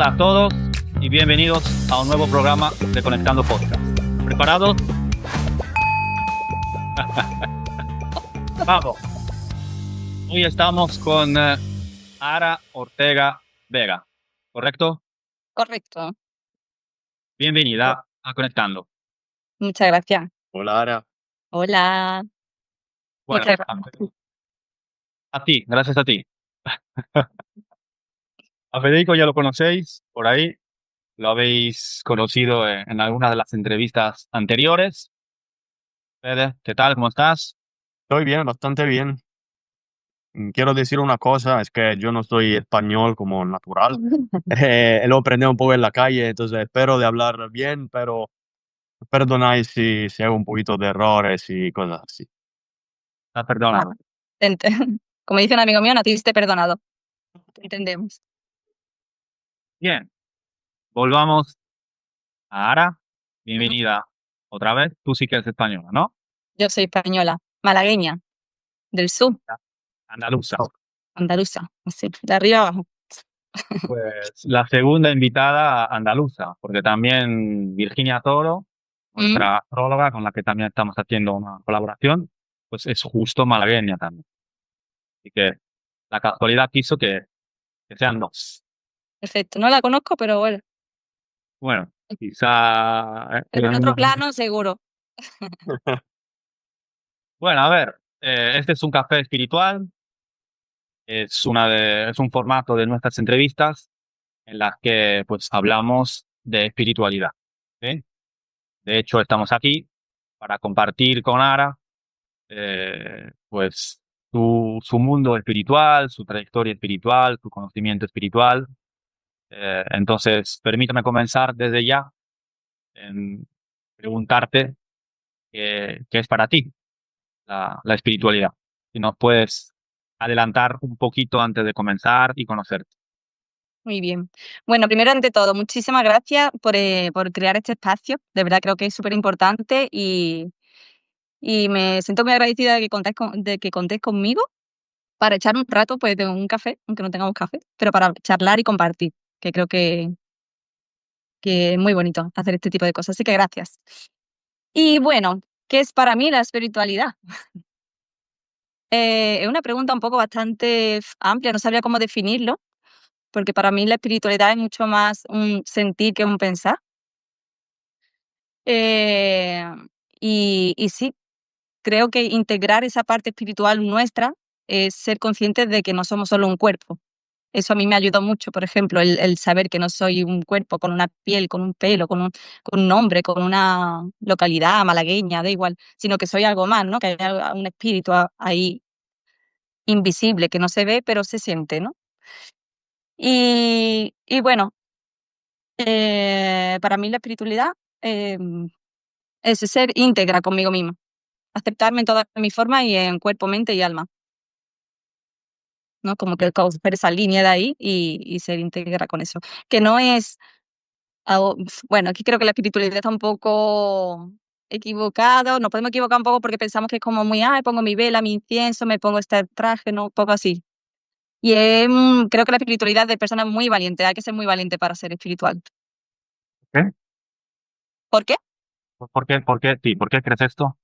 Hola a todos y bienvenidos a un nuevo programa de Conectando Podcast. ¿Preparados? Vamos. Hoy estamos con Ara Ortega Vega, ¿correcto? Correcto. Bienvenida a Conectando. Muchas gracias. Hola, Ara. Hola. Bueno, Muchas gracias. a ti, gracias a ti. A Federico ya lo conocéis por ahí, lo habéis conocido en algunas de las entrevistas anteriores. Fede, ¿qué tal? ¿Cómo estás? Estoy bien, bastante bien. Quiero decir una cosa, es que yo no soy español como natural. Lo aprendí un poco en la calle, entonces espero de hablar bien, pero perdonáis si hago un poquito de errores y cosas así. Estás perdonado. Como dice un amigo mío, naciste perdonado. Te entendemos. Bien, volvamos a Ara. Bienvenida otra vez. Tú sí que eres española, ¿no? Yo soy española, malagueña, del sur, Andaluza. andaluza, así, de arriba abajo. Pues la segunda invitada andaluza, porque también Virginia Toro, nuestra astróloga con la que también estamos haciendo una colaboración, pues es justo malagueña también. Así que la casualidad quiso que sean dos. Perfecto. No la conozco, pero bueno, Bueno, quizá... pero en otro plano seguro. Bueno, a ver, este es un café espiritual, es un formato de nuestras entrevistas en las que pues hablamos de espiritualidad. ¿Sí? De hecho, estamos aquí para compartir con Ara pues su mundo espiritual, su trayectoria espiritual, su conocimiento espiritual. Entonces, permítame comenzar desde ya en preguntarte qué es para ti la espiritualidad. Si nos puedes adelantar un poquito antes de comenzar y conocerte. Muy bien. Bueno, primero ante todo, muchísimas gracias por crear este espacio. De verdad creo que es súper importante y me siento muy agradecida de que contéis conmigo para echar un rato, pues, de un café, aunque no tengamos café, pero para charlar y compartir, que creo que es muy bonito hacer este tipo de cosas. Así que gracias. Y bueno, ¿qué es para mí la espiritualidad? Es una pregunta un poco bastante amplia, no sabría cómo definirlo, porque para mí la espiritualidad es mucho más un sentir que un pensar. Eh, y sí, creo que integrar esa parte espiritual nuestra es ser conscientes de que no somos solo un cuerpo. Eso a mí me ayudó mucho, por ejemplo, el saber que no soy un cuerpo con una piel, con un pelo, con un nombre, con una localidad malagueña, da igual, sino que soy algo más, ¿no? Que hay un espíritu ahí invisible, que no se ve, pero se siente, ¿no? Y bueno, para mí la espiritualidad es ser íntegra conmigo misma, aceptarme en todas mis formas y en cuerpo, mente y alma, ¿no? Como que coger esa línea de ahí y ser íntegra con eso. Que no es bueno, aquí creo que la espiritualidad está un poco equivocado, nos podemos equivocar un poco porque pensamos que es como muy, pongo mi vela, mi incienso, me pongo este traje, ¿no? Un poco así. Y creo que la espiritualidad de personas muy valientes, hay que ser muy valiente para ser espiritual. ¿Qué? ¿Por qué? ¿Por qué crees esto?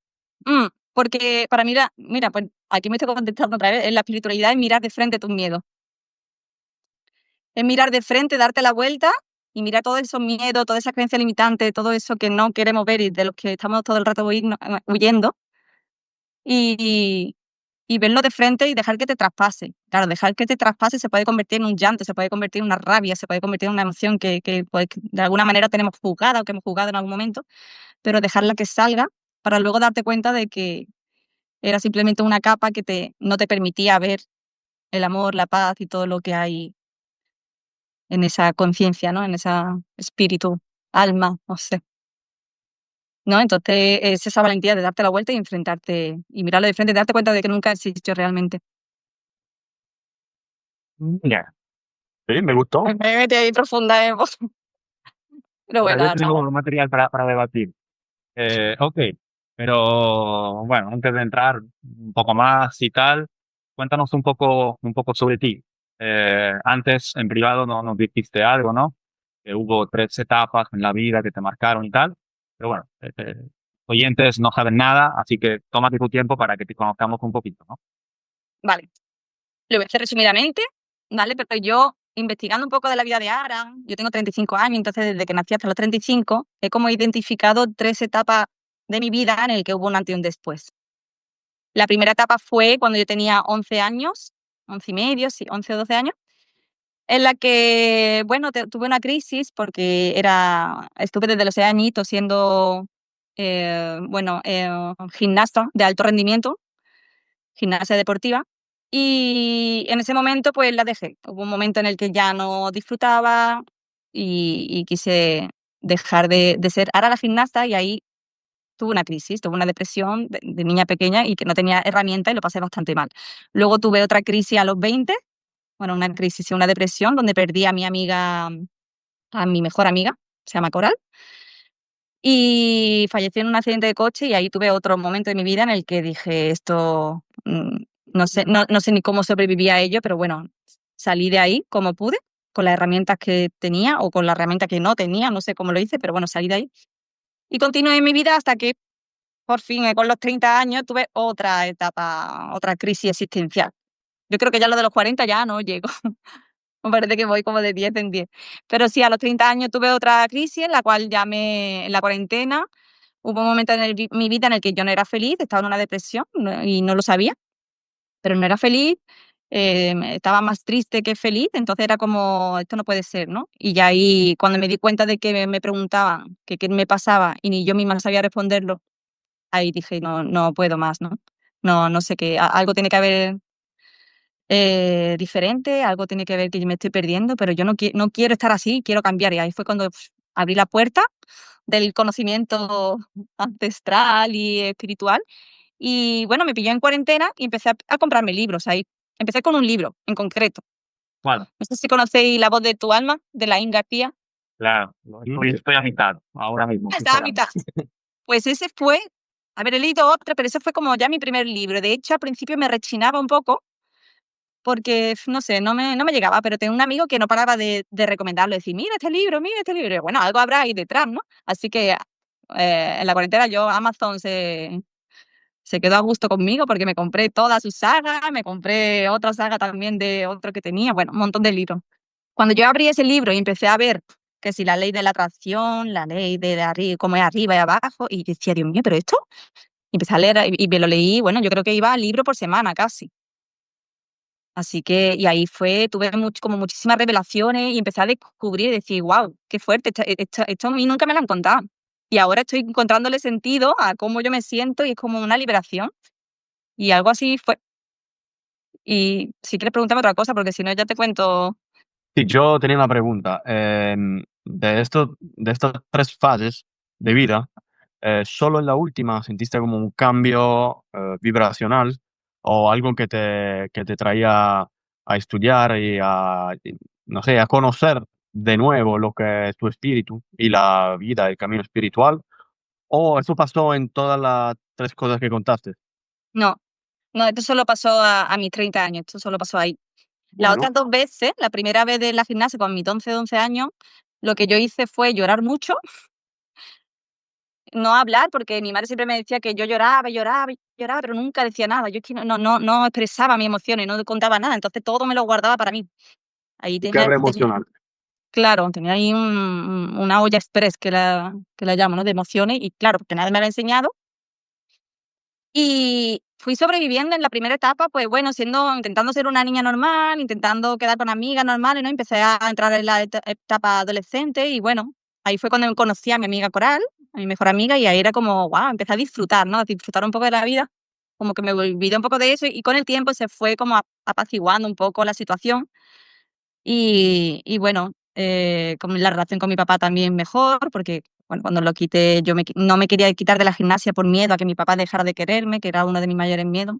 Porque para mí, mira, pues aquí me estoy contestando otra vez, la espiritualidad es mirar de frente tus miedos. Es mirar de frente, darte la vuelta y mirar todos esos miedos, toda esa creencia limitante, todo eso que no queremos ver y de los que estamos todo el rato huyendo, y, y verlo de frente y dejar que te traspase. Claro, dejar que te traspase se puede convertir en un llanto, se puede convertir en una rabia, se puede convertir en una emoción pues, que de alguna manera tenemos juzgada o que hemos juzgado en algún momento, pero dejarla que salga para luego darte cuenta de que era simplemente una capa que no te permitía ver el amor, la paz y todo lo que hay en esa conciencia, ¿no? En ese espíritu, alma, no sé. ¿No? Entonces es esa valentía de darte la vuelta y enfrentarte y mirarlo de frente y darte cuenta de que nunca existió realmente. Ya. Sí, me gustó. Me metí ahí profunda, pero Mira, bueno, yo tengo material para debatir. Ok, pero bueno, antes de entrar un poco más y tal, cuéntanos un poco sobre ti. Antes en privado no nos dijiste algo, ¿no? hubo 3 etapas en la vida que te marcaron y tal. Pero bueno, oyentes no saben nada, así que tómate tu tiempo para que te conozcamos un poquito, ¿no? Vale, lo voy a hacer resumidamente, ¿vale? Pero yo, investigando un poco de la vida de Aran, yo tengo 35 años, entonces desde que nací hasta los 35, he como identificado 3 etapas de mi vida en el que hubo un antes y un después. La primera etapa fue cuando yo tenía 11 años, 11 y medio, sí, 11 o 12 años, en la que, bueno, tuve una crisis porque estuve desde los 6 añitos siendo, gimnasta de alto rendimiento, gimnasia deportiva, y en ese momento pues la dejé. Hubo un momento en el que ya no disfrutaba y quise dejar de ser ahora la gimnasta y ahí tuve una crisis, tuve una depresión de niña pequeña y que no tenía herramientas y lo pasé bastante mal. Luego tuve otra crisis a los 20, bueno, una crisis y una depresión donde perdí a mi amiga, a mi mejor amiga, se llama Coral, y falleció en un accidente de coche y ahí tuve otro momento de mi vida en el que dije esto, no sé ni cómo sobreviví a ello, pero bueno, salí de ahí como pude, con las herramientas que tenía o con la herramienta que no tenía, no sé cómo lo hice, pero bueno, salí de ahí. Y continué mi vida hasta que por fin, con los 30 años, tuve otra etapa, otra crisis existencial. Yo creo que ya lo de los 40 ya no llego. Me parece que voy como de 10 en 10. Pero sí, a los 30 años tuve otra crisis en la cual en la cuarentena, hubo un momento en mi vida en el que yo no era feliz, estaba en una depresión y no lo sabía, pero no era feliz, estaba más triste que feliz, entonces era como, esto no puede ser, ¿no? Y ya ahí, cuando me di cuenta de que me preguntaban que qué me pasaba y ni yo misma sabía responderlo, ahí dije: "No, no puedo más", ¿no? No sé qué, algo tiene que haber, diferente, algo tiene que ver que yo me estoy perdiendo, pero yo no quiero estar así, quiero cambiar. Y ahí fue cuando abrí la puerta del conocimiento ancestral y espiritual. Y bueno, me pilló en cuarentena y empecé a comprarme libros ahí. Empecé con un libro en concreto. Bueno, No sé si conocéis La voz de tu alma, de Laín García. claro, estoy a mitad ahora mismo, Estaba a sinceramente. mitad. Pues ese fue, a ver, he leído otro, pero ese fue como ya mi primer libro. De hecho, al principio me rechinaba un poco porque, no sé, no me llegaba, pero tenía un amigo que no paraba de recomendarlo, decir: "Mira este libro, mira este libro". Y bueno, algo habrá ahí detrás, ¿no? Así que, en la cuarentena Amazon se quedó a gusto conmigo porque me compré toda su saga, me compré otra saga también de otro que tenía, bueno, un montón de libros. Cuando yo abrí ese libro y empecé a ver que si la ley de la atracción, la ley de cómo es arriba y abajo, y decía: "Dios mío, ¿pero esto?". Y empecé a leer y me lo leí, bueno, yo creo que iba libro por semana casi. Así que, y ahí tuve como muchísimas revelaciones y empecé a descubrir y decir: "Guau, qué fuerte, esto a mí nunca me lo han contado". Y ahora estoy encontrándole sentido a cómo yo me siento y es como una liberación. Y algo así fue. Y si quieres preguntarme otra cosa, porque si no ya te cuento. Sí, yo tenía una pregunta. De estas 3 fases de vida, ¿solo en la última sentiste como un cambio, vibracional o algo que te traía a estudiar no sé, a conocer de nuevo lo que es tu espíritu y la vida, el camino espiritual? ¿O eso pasó en todas las 3 cosas que contaste? No, no, esto solo pasó a mis 30 años, esto solo pasó ahí. Las Bueno, otras 2 veces, la primera vez de la gimnasia con mis 11 años, lo que yo hice fue llorar mucho, no hablar, porque mi madre siempre me decía que yo lloraba, lloraba, lloraba, pero nunca decía nada. Yo es que no expresaba mis emociones, no contaba nada, entonces todo me lo guardaba para mí. Ahí tu tenía quebra tenía emocional. claro, tenía ahí una olla express que la llamo, ¿no?, de emociones y claro, porque nadie me lo ha enseñado. Y fui sobreviviendo en la primera etapa, pues bueno, intentando ser una niña normal, intentando quedar con amigas normales, ¿no? Empecé a entrar en la etapa adolescente y bueno, ahí fue cuando conocí a mi amiga Coral, a mi mejor amiga, y ahí era como, wow, empecé a disfrutar, ¿no? A disfrutar un poco de la vida, como que me olvidé un poco de eso y con el tiempo se fue como apaciguando un poco la situación y bueno, con la relación con mi papá también mejor, porque bueno, cuando lo quité no me quería quitar de la gimnasia por miedo a que mi papá dejara de quererme, que era uno de mis mayores miedos.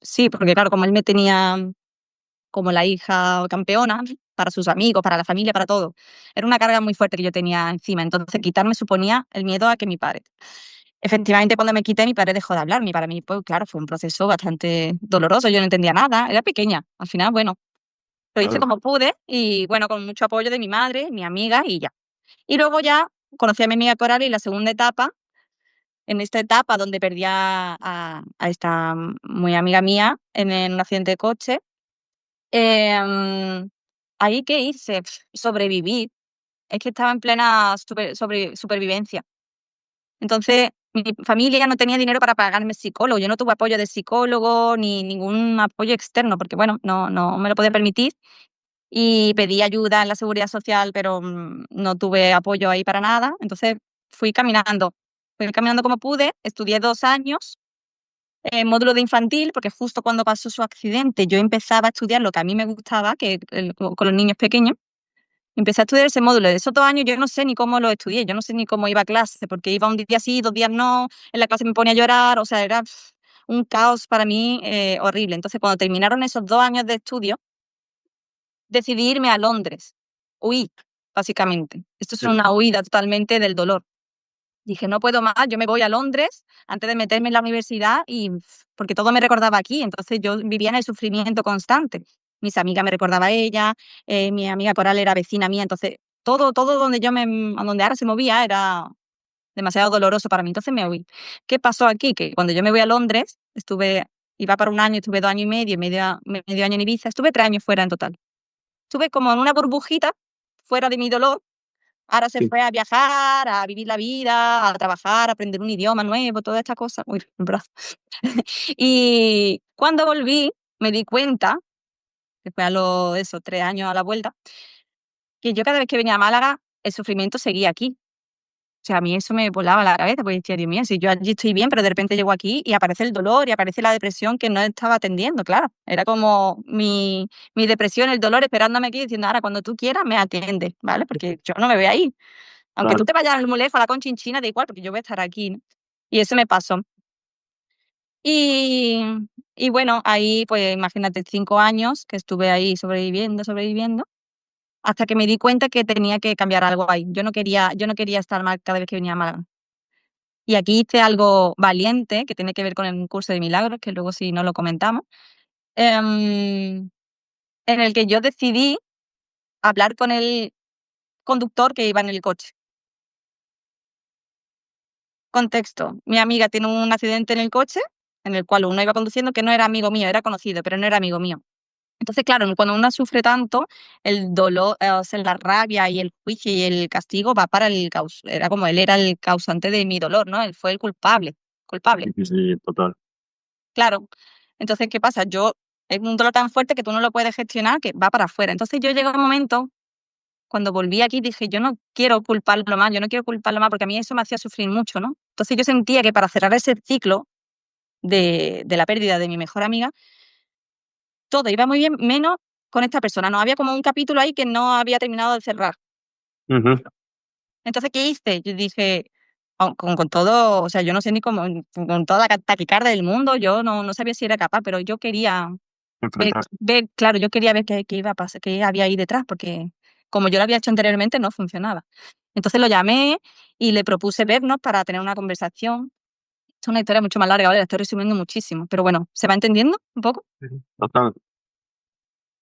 Sí, porque claro, como él me tenía como la hija campeona para sus amigos, para la familia, para todo, era una carga muy fuerte que yo tenía encima. Entonces, quitarme suponía el miedo a que mi padre. Efectivamente, cuando me quité, mi padre dejó de hablarme. Y para mí, pues claro, fue un proceso bastante doloroso. Yo no entendía nada, era pequeña. Al final, bueno, Lo hice Claro. como pude y, bueno, con mucho apoyo de mi madre, mi amiga y ya. Y luego ya conocí a mi amiga Coral y la segunda etapa, en esta etapa donde perdí a esta muy amiga mía en un accidente de coche, ahí, ¿qué hice? Sobrevivir. Es que estaba en plena supervivencia. Entonces, mi familia no tenía dinero para pagarme psicólogo. Yo no tuve apoyo de psicólogo ni ningún apoyo externo, porque, bueno, no me lo podía permitir. Y pedí ayuda en la Seguridad Social, pero, no tuve apoyo ahí para nada. Entonces, fui caminando. Fui caminando como pude, estudié 2 años, módulo de infantil, porque justo cuando pasó su accidente, yo empezaba a estudiar lo que a mí me gustaba, que con los niños pequeños. Empecé a estudiar ese módulo. De esos 2 años yo no sé ni cómo lo estudié, yo no sé ni cómo iba a clase, porque iba un día sí, 2 días no, en la clase me ponía a llorar, o sea, era un caos para mí, horrible. Entonces, cuando terminaron esos 2 años de estudio, decidí irme a Londres, huir, básicamente. Esto es Sí, una huida totalmente del dolor. Dije: "No puedo más, yo me voy a Londres antes de meterme en la universidad", y porque todo me recordaba aquí, entonces yo vivía en el sufrimiento constante. Mis amigas me recordaba a ella, mi amiga Coral era vecina mía, entonces todo donde a donde ahora se movía era demasiado doloroso para mí, entonces me huí. ¿Qué pasó aquí? Que cuando yo me voy a Londres, iba para 1 año, estuve 2 años y medio año en Ibiza, estuve 3 años fuera en total. Estuve como en una burbujita, fuera de mi dolor. Ahora se sí. fue a viajar, a vivir la vida, a trabajar, a aprender un idioma nuevo, todas estas cosas. Uy, el brazo. Y cuando volví, me di cuenta, después a los, eso, 3 años a la vuelta, que yo cada vez que venía a Málaga, el sufrimiento seguía aquí. O sea, a mí eso me volaba la cabeza, porque decía: "Dios mío, si yo allí estoy bien, pero de repente llego aquí y aparece el dolor y aparece la depresión que no estaba atendiendo", claro. Era como mi depresión, el dolor esperándome aquí diciendo: "Ahora, cuando tú quieras, me atiendes", ¿vale? Porque yo no me voy a ir. Aunque Claro. tú te vayas muy lejos a la Conchinchina, da igual, porque yo voy a estar aquí, ¿no? Y eso me pasó. Y y bueno, ahí, pues, imagínate, 5 años que estuve ahí sobreviviendo, hasta que me di cuenta que tenía que cambiar algo ahí. Yo no quería estar mal cada vez que venía a Málaga. Y aquí hice algo valiente, que tiene que ver con el curso de milagros, que luego si no lo comentamos, en el que yo decidí hablar con el conductor que iba en el coche. Contexto: mi amiga tiene un accidente en el coche, en el cual uno iba conduciendo que no era amigo mío, era conocido, pero no era amigo mío. Entonces, claro, cuando uno sufre tanto, el dolor, o sea, la rabia y el juicio y el castigo va para era como él era el causante de mi dolor, ¿no? Él fue el culpable. Sí, sí, sí, total. Claro. Entonces, ¿qué pasa? Es un dolor tan fuerte que tú no lo puedes gestionar, que va para afuera. Entonces, yo llegué a un momento, cuando volví aquí, dije: "Yo no quiero culparlo más, yo no quiero culparlo más", porque a mí eso me hacía sufrir mucho, ¿no? Entonces, yo sentía que para cerrar ese ciclo de la pérdida de mi mejor amiga, todo iba muy bien, menos con esta persona, ¿no? Había como un capítulo ahí que no había terminado de cerrar. Ujú. Entonces, ¿qué hice? Yo dije, con todo, o sea, yo no sé ni cómo, con toda la taquicardia del mundo, yo no sabía si era capaz, pero yo quería Enfrentar. claro, yo quería ver qué iba a pasar, qué había ahí detrás, porque como yo lo había hecho anteriormente, no funcionaba. Entonces lo llamé y le propuse vernos para tener una conversación. Es una historia mucho más larga, ¿vale? La estoy resumiendo muchísimo, pero bueno, ¿se va entendiendo un poco? Ujú. Total.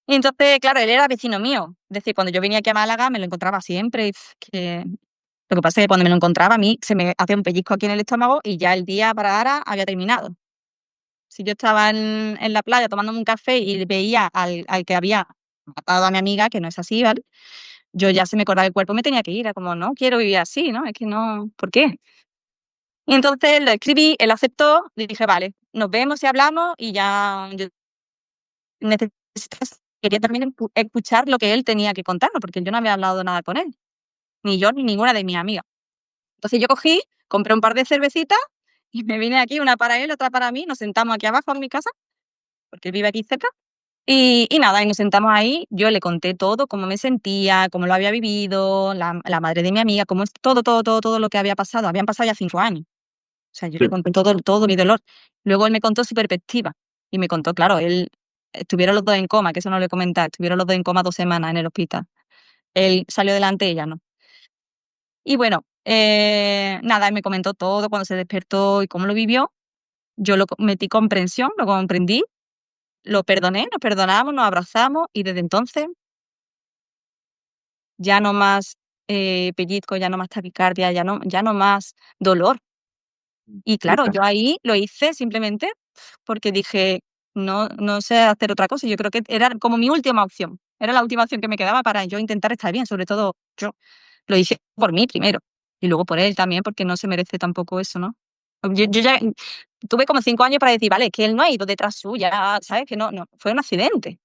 Y entonces, claro, él era vecino mío. Es decir, cuando yo venía aquí a Málaga me lo encontraba siempre. Lo que pasa es que cuando me lo encontraba a mí se me hacía un pellizco aquí en el estómago y ya el día para ahora había terminado. Si yo estaba en la playa tomándome un café y veía al que había matado a mi amiga, que no es así, ¿vale? Yo ya se me cortaba el cuerpo, me tenía que ir. Era como, no quiero vivir así, ¿no? Es que no, ¿por qué? Y entonces lo escribí, él aceptó, y dije, vale, nos vemos y hablamos y ya yo quería también escuchar lo que él tenía que contarnos, porque yo no había hablado nada con él, ni yo ni ninguna de mis amigas. Entonces yo cogí, compré un par de cervecitas y me vine aquí, una para él, otra para mí, nos sentamos aquí abajo en mi casa, porque él vive aquí cerca. Y nada, y nos sentamos ahí, yo le conté todo, cómo me sentía, cómo lo había vivido, la madre de mi amiga, cómo es todo lo que había pasado. Habían pasado ya 5 años. O sea, yo Sí, le conté todo mi dolor. Luego él me contó su perspectiva y me contó, claro, él estuvieron los 2 en coma, que eso no lo he comentado, estuvieron los 2 en coma 2 semanas en el hospital. Él salió adelante, ella no. Y bueno, nada, él me comentó todo cuando se despertó y cómo lo vivió. Yo metí comprensión, lo comprendí, lo perdoné, nos perdonamos, nos abrazamos y desde entonces ya no más pellizco, ya no más taquicardia, ya no más dolor. Y claro, yo ahí lo hice simplemente porque dije, no sé hacer otra cosa. Yo creo que era como mi última opción. Era la última opción que me quedaba para yo intentar estar bien, sobre todo yo. Lo hice por mí primero y luego por él también, porque no se merece tampoco eso, ¿no? Yo ya tuve como 5 años para decir, vale, que él no ha ido detrás suya, ¿sabes? Que no, fue un accidente.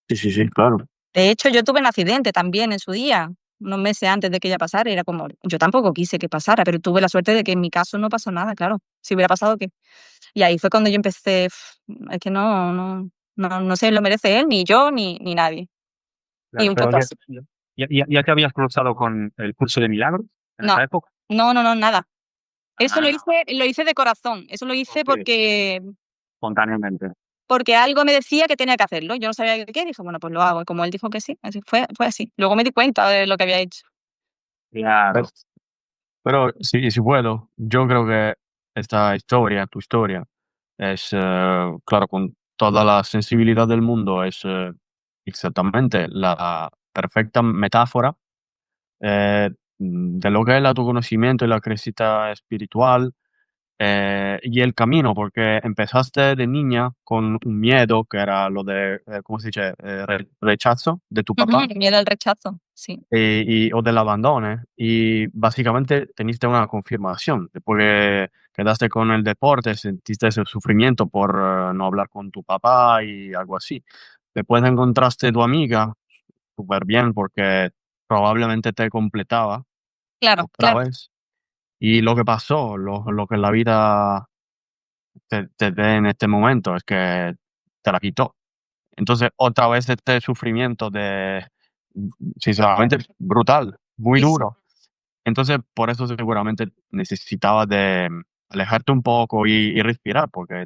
Sí, sí, sí, claro. De hecho, yo tuve un accidente también en su día, unos meses antes de que ella pasara, y era como, yo tampoco quise que pasara, pero tuve la suerte de que en mi caso no pasó nada, claro. Si hubiera pasado, ¿qué? Y ahí fue cuando yo empecé, es que no se lo merece él, ni yo, ni nadie. Y Claro, un pero poco así. ya te habías cruzado con el curso de milagros en No, esa época. no, nada. Eso Ah, lo hice de corazón. Eso lo hice ok, espontáneamente. porque algo me decía que tenía que hacerlo. Yo no sabía qué, y dije, bueno, pues lo hago. Y como él dijo que sí, así fue así. Luego me di cuenta de lo que había hecho. Claro, Pero sí, si puedo, yo creo que esta historia, tu historia, es, claro, con toda la sensibilidad del mundo, es exactamente la perfecta metáfora de lo que es el autoconocimiento y la crecita espiritual y el camino, porque empezaste de niña con un miedo que era lo de, ¿cómo se dice? Rechazo de tu Ujú, papá. el miedo al rechazo, sí. O del abandono, y básicamente teniste una confirmación. Después que quedaste con el deporte, sentiste ese sufrimiento por no hablar con tu papá y algo así. Después encontraste tu amiga, súper bien, porque probablemente te completaba Claro, otra claro, vez. Y lo que pasó, lo que la vida te dé en este momento es que te la quitó. Entonces, otra vez este sufrimiento de sinceramente, brutal, muy sí, sí, duro. Entonces, por eso seguramente necesitaba de alejarte un poco y respirar, porque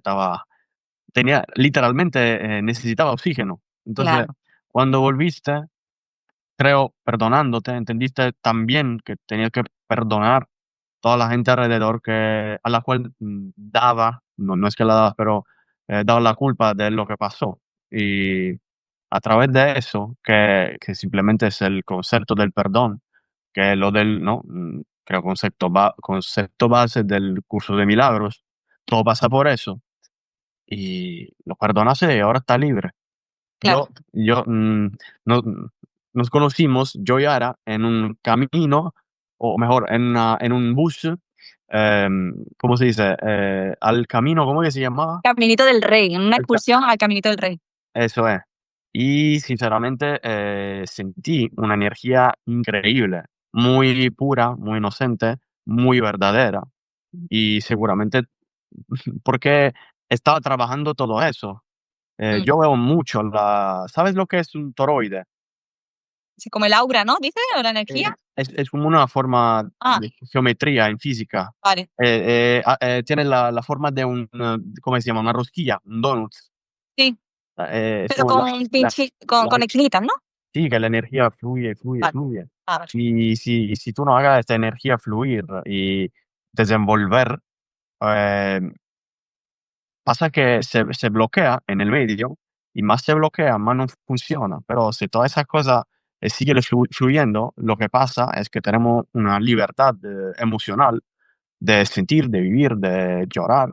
tenía literalmente, necesitaba oxígeno. Entonces, claro, cuando volviste, creo, perdonándote, entendiste también que tenías que perdonar toda la gente alrededor a la cual daba, no es que la dabas, pero daba la culpa de lo que pasó. Y a través de eso, que simplemente es el concepto del perdón, que es lo del, ¿no? Creo concepto base del curso de milagros, todo pasa por eso. Y lo perdonaste y ahora está libre. claro. Yo, no nos conocimos, yo y Ara, en un camino, o mejor, en un bus, ¿cómo se dice? Al camino, ¿cómo que se llamaba? Caminito del Rey, en una El ca excursión al Caminito del Rey. Eso es. Y sinceramente, sentí una energía increíble, muy pura, muy inocente, muy verdadera, y seguramente porque estaba trabajando todo eso. Mm. Yo veo mucho ¿sabes lo que es un toroide? Sí, como el aura, ¿no? ¿Dices? ¿O la Eh, energía? es como una forma Ah, de geometría en física. vale. Tiene la forma de ¿cómo se llama? Una rosquilla, un donut. Sí, Es pero como con la con esquinitas, ¿no? sí, que la energía fluye, fluye, Vale. fluye. Ah, vale. Y si tú no hagas esta energía fluir y desenvolver, eh, pasa que se bloquea en el medio, y más se bloquea, más no funciona. Pero si todas esas cosas, siguen fluyendo, lo que pasa es que tenemos una libertad, emocional de sentir, de vivir, de llorar,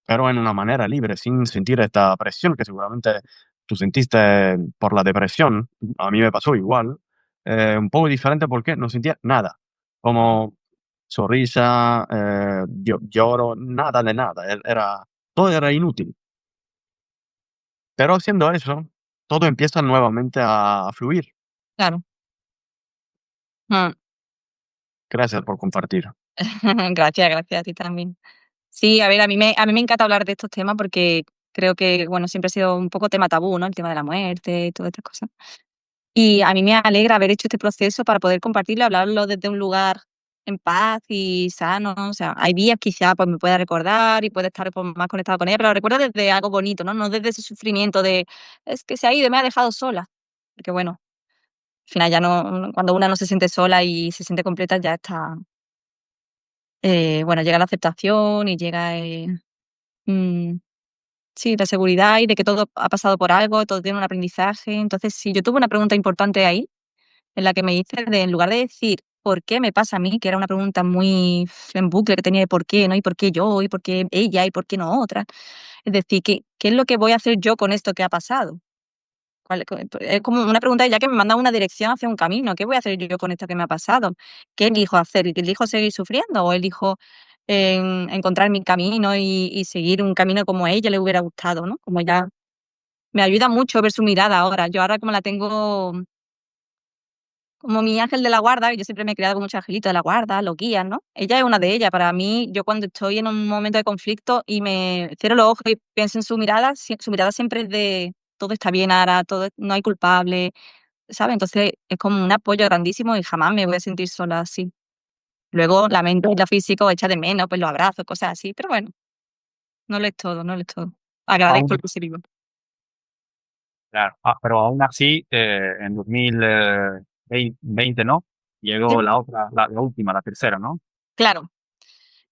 pero en una manera libre, sin sentir esta presión que seguramente tú sentiste por la depresión. A mí me pasó igual, un poco diferente porque no sentía nada, como sonrisa, lloro, nada de nada, todo era inútil. Pero haciendo eso, todo empieza nuevamente a fluir. Claro. Mm. Gracias por compartir. Gracias a ti también. Sí, a ver, a mí me encanta hablar de estos temas porque creo que, bueno, siempre ha sido un poco tema tabú, ¿no? El tema de la muerte y todas estas cosas. Y a mí me alegra haber hecho este proceso para poder compartirlo, hablarlo desde un lugar en paz y sano. O sea, hay días quizá pues me pueda recordar y pueda estar pues, más conectado con ella, pero lo recuerdo desde algo bonito, ¿no? No desde ese sufrimiento de es que se ha ido y me ha dejado sola. Porque bueno, al final ya no, cuando una no se siente sola y se siente completa, ya está, bueno, llega la aceptación y llega mm, Sí, de seguridad y de que todo ha pasado por algo, todo tiene un aprendizaje. Entonces, sí, yo tuve una pregunta importante ahí, en la que me hice, en lugar de decir, ¿por qué me pasa a mí? Que era una pregunta muy en bucle que tenía de por qué, ¿no? ¿Y por qué yo? ¿Y por qué ella? ¿Y por qué no otra? Es decir, ¿qué es lo que voy a hacer yo con esto que ha pasado? Es como una pregunta ya que me manda una dirección hacia un camino. ¿Qué voy a hacer yo con esto que me ha pasado? ¿Qué elijo hacer? ¿Elijo seguir sufriendo o elijo encontrar mi camino y seguir un camino como a ella le hubiera gustado, ¿no? Como ya me ayuda mucho ver su mirada ahora. Yo ahora como la tengo como mi ángel de la guarda, yo siempre me he creado con muchos angelitos de la guarda, los guías, ¿no? Ella es una de ellas. Para mí, yo cuando estoy en un momento de conflicto y me cierro los ojos y pienso en su mirada, su mirada siempre es de todo está bien ahora, todo, no hay culpable, ¿sabes? Entonces es como un apoyo grandísimo y jamás me voy a sentir sola así. Luego lamento lo físico, echa de menos, pues los abrazos, cosas así, pero bueno, no lo es todo, no lo es todo. Agradezco Aún, lo que se vivo. claro, pero aún así, en 2020, ¿no? Sí. Llegó la última, la tercera, ¿no? Claro,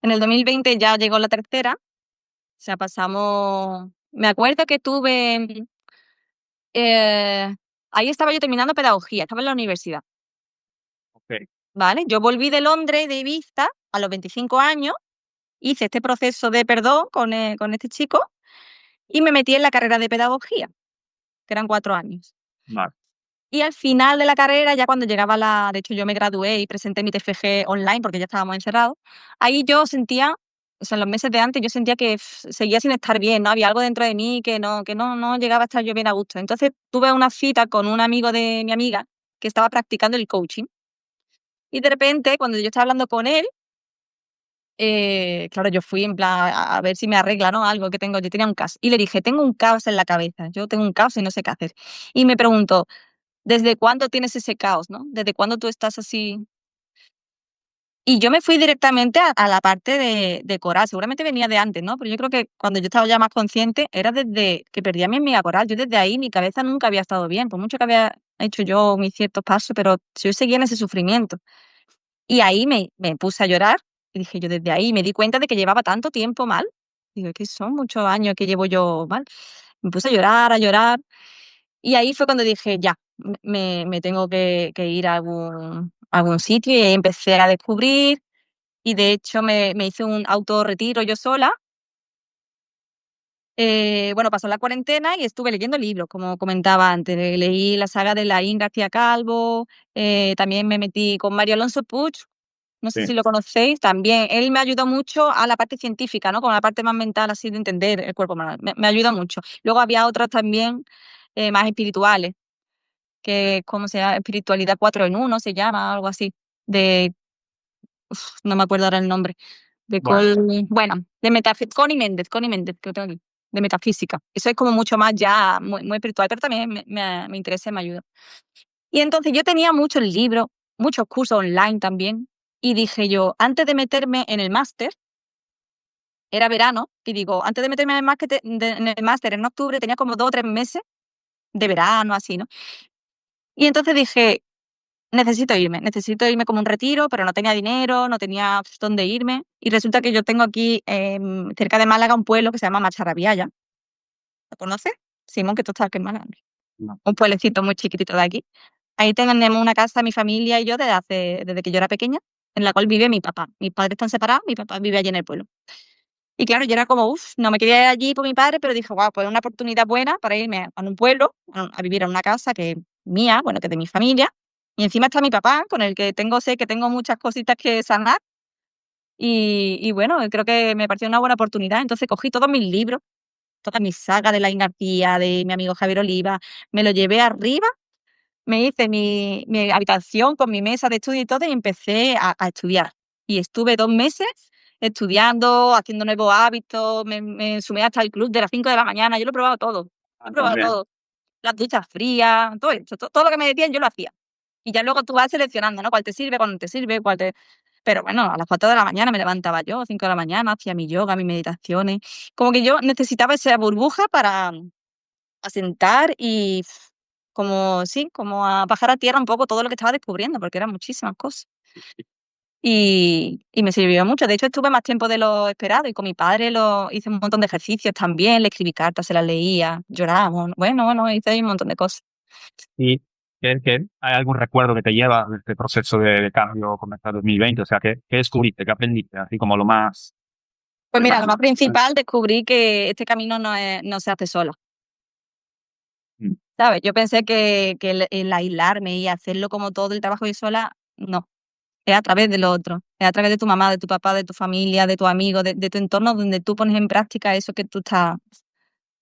en el 2020 ya llegó la tercera, o sea, pasamos, me acuerdo que tuve, eh, ahí estaba yo terminando pedagogía, estaba en la universidad, Ok, ¿vale? Yo volví de Londres, de Ibiza, a los 25 años, hice este proceso de perdón con este chico y me metí en la carrera de pedagogía, que eran 4 años. vale. Y al final de la carrera, ya cuando llegaba de hecho yo me gradué y presenté mi TFG online porque ya estábamos encerrados, ahí yo sentía, o sea, en los meses de antes yo sentía que seguía sin estar bien, ¿no? Había algo dentro de mí que no llegaba a estar yo bien a gusto. Entonces tuve una cita con un amigo de mi amiga que estaba practicando el coaching y de repente cuando yo estaba hablando con él, claro, yo fui en plan a ver si me arregla, ¿no? Algo que tengo, yo tenía un caos y le dije, tengo un caos en la cabeza, yo tengo un caos y no sé qué hacer. Y me preguntó, ¿desde cuándo tienes ese caos, no? ¿Desde cuándo tú estás así? Y yo me fui directamente a la parte de Coral, seguramente venía de antes, ¿no? Pero yo creo que cuando yo estaba ya más consciente era desde que perdí a mi amiga Coral. Yo desde ahí mi cabeza nunca había estado bien, por mucho que había hecho yo mis ciertos pasos, pero yo seguía en ese sufrimiento. Y ahí me puse a llorar y dije yo desde ahí me di cuenta de que llevaba tanto tiempo mal. Digo, es que son muchos años que llevo yo mal. Me puse a llorar, a llorar. Y ahí fue cuando dije, ya, me tengo que ir a algún sitio y empecé a descubrir y de hecho me hice un autorretiro yo sola. Bueno, pasó la cuarentena y estuve leyendo libros, como comentaba antes. Leí la saga de Laín García Calvo, también me metí con Mario Alonso Puig, no sé Sí, si lo conocéis, también. Él me ayudó mucho a la parte científica, ¿no? Con la parte más mental, así de entender el cuerpo humano. Me ayuda mucho. Luego había otros también más espirituales que, ¿cómo se llama? Espiritualidad 4 en 1 se llama, algo así, de, no me acuerdo ahora el nombre, bueno, bueno, de metafísica, Connie Méndez, que lo tengo aquí, de metafísica. Eso es como mucho más ya, muy espiritual, pero también me interesa y me ayuda. Y entonces yo tenía muchos libros, muchos cursos online también, y dije yo, antes de meterme en el máster, era verano, y digo, antes de meterme en el máster en octubre, tenía como 2 o 3 meses de verano, así, ¿no? Y entonces dije, necesito irme como un retiro, pero no tenía dinero, no tenía dónde irme. Y resulta que yo tengo aquí, cerca de Málaga, un pueblo que se llama Macharrabiaya. ¿Lo conoces? Simón, que tú estás aquí en Málaga. no, Un pueblecito muy chiquitito de aquí. Ahí tenemos una casa, mi familia y yo, desde que yo era pequeña, en la cual vive mi papá. Mis padres están separados, mi papá vive allí en el pueblo. Y claro, yo era como, no me quería ir allí por mi padre, pero dije, guau, pues es una oportunidad buena para irme a un pueblo, a vivir en una casa que es mía, bueno, que es de mi familia. Y encima está mi papá, con el que sé que tengo muchas cositas que sanar. Y bueno, creo que me pareció una buena oportunidad. Entonces cogí todos mis libros, todas mis sagas de la García, de mi amigo Javier Oliva, me lo llevé arriba, me hice mi habitación con mi mesa de estudio y todo y empecé a estudiar. Y estuve 2 meses estudiando, haciendo nuevos hábitos, me sumé hasta el club de las 5 de la mañana, yo lo he probado todo, lo he probado también. todo. Las duchas frías, todo esto, todo lo que me decían yo lo hacía. Y ya luego tú vas seleccionando, ¿no? Cuál te sirve, cuál no te sirve, cuál te... Pero bueno, a las 4 de la mañana me levantaba yo, 5 de la mañana, hacía mi yoga, mis meditaciones. Como que yo necesitaba esa burbuja para asentar y como, sí, como a bajar a tierra un poco todo lo que estaba descubriendo, porque eran muchísimas cosas. y me sirvió mucho. De hecho, estuve más tiempo de lo esperado y con mi padre hice un montón de ejercicios también, le escribí cartas, se las leía, llorábamos, bueno, hice ahí un montón de cosas. ¿Y hay algún recuerdo que te lleva de este proceso de cambio comenzado en 2020? O sea, ¿qué descubriste? ¿Qué aprendiste? Así como lo más... Pues mira, lo más principal, descubrí que este camino no se hace solo, Mm, ¿sabes? Yo pensé que el aislarme y hacerlo como todo el trabajo yo sola, no. Es a través del otro, es a través de tu mamá, de tu papá, de tu familia, de tu amigo, de tu entorno, donde tú pones en práctica eso que tú estás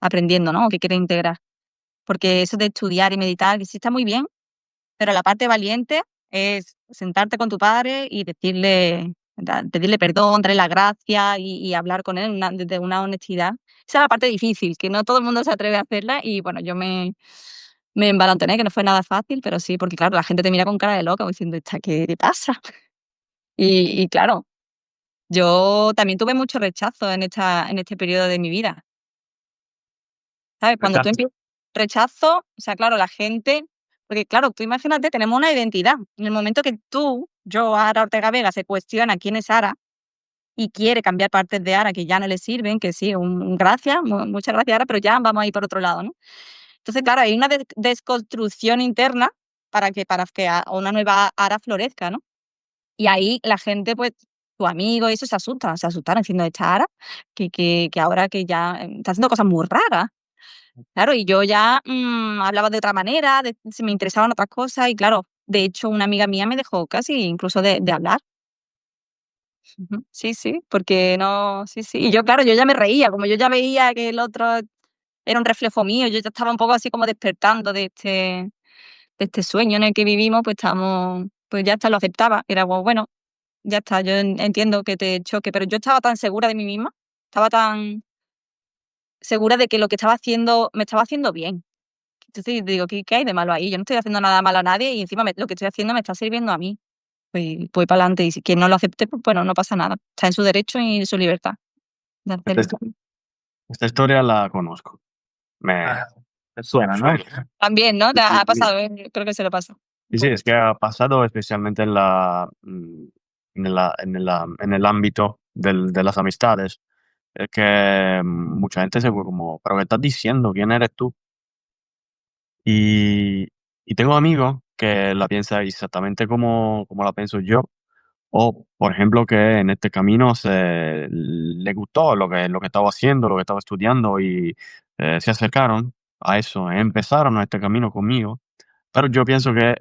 aprendiendo, ¿no? O que quieres integrar. Porque eso de estudiar y meditar, que sí está muy bien, pero la parte valiente es sentarte con tu padre y pedirle perdón, darle las gracias y hablar con él desde una honestidad. Esa es la parte difícil, que no todo el mundo se atreve a hacerla y bueno, yo me embalantoné, que no fue nada fácil, pero sí, porque claro, la gente te mira con cara de loca diciendo, ¿qué te pasa? Y claro, yo también tuve mucho rechazo en este periodo de mi vida, ¿sabes? Cuando tú rechazo. empiezas rechazo, o sea, claro, la gente, porque claro, tú imagínate, tenemos una identidad. En el momento que yo, Ara Ortega Vega, se cuestiona quién es Ara y quiere cambiar partes de Ara que ya no le sirven, que sí, gracias, muchas gracias, Ara, pero ya vamos a ir por otro lado, ¿no? Entonces, claro, hay una desconstrucción interna para que una nueva Ara florezca, ¿no? Y ahí la gente, pues, tu amigo, eso se asustaron diciendo, esta Ara, que ahora que ya está haciendo cosas muy raras. Claro, y yo ya hablaba de otra manera, se me interesaban otras cosas y claro, de hecho una amiga mía me dejó casi incluso de hablar. Ujú. Sí, sí, porque no, sí, sí. Y yo, claro, yo ya me reía, como yo ya veía que el otro era un reflejo mío, yo ya estaba un poco así como despertando de este sueño en el que vivimos, pues ya hasta lo aceptaba. Era como, bueno, ya está, yo entiendo que te choque, pero yo estaba tan segura de mí misma, estaba tan segura de que lo que estaba haciendo me estaba haciendo bien. Entonces digo, ¿qué hay de malo ahí? Yo no estoy haciendo nada malo a nadie y encima lo que estoy haciendo me está sirviendo a mí. Pues voy para adelante y si quien no lo acepte, pues bueno, no pasa nada. Está en su derecho y en su libertad de Esta, hacerlo. esta historia la conozco. Me, Ah, te suena, ¿no? También, ¿no? Te sí, ha sí, pasado, creo que se lo pasó. sí, sí, es que ha pasado especialmente en el ámbito de las amistades. Es que mucha gente se fue como, ¿pero qué estás diciendo? ¿Quién eres tú? Y, y tengo amigos que la piensan exactamente como la pienso yo. O, por ejemplo, que en este camino le gustó lo que estaba haciendo, lo que estaba estudiando y se acercaron a eso, empezaron a este camino conmigo. Pero yo pienso que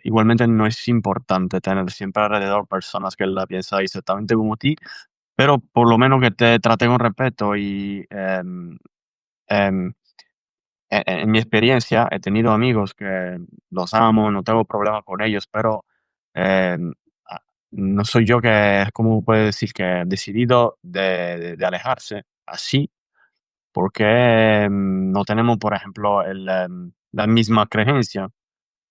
igualmente no es importante tener siempre alrededor personas que la piensan exactamente como ti, pero por lo menos que te trate con respeto y em, en mi experiencia he tenido amigos que los amo, no tengo problema con ellos, pero em, ah, no soy yo que, ¿cómo puedo decir? Que he decidido de alejarse así, porque no tenemos, por ejemplo, la misma creencia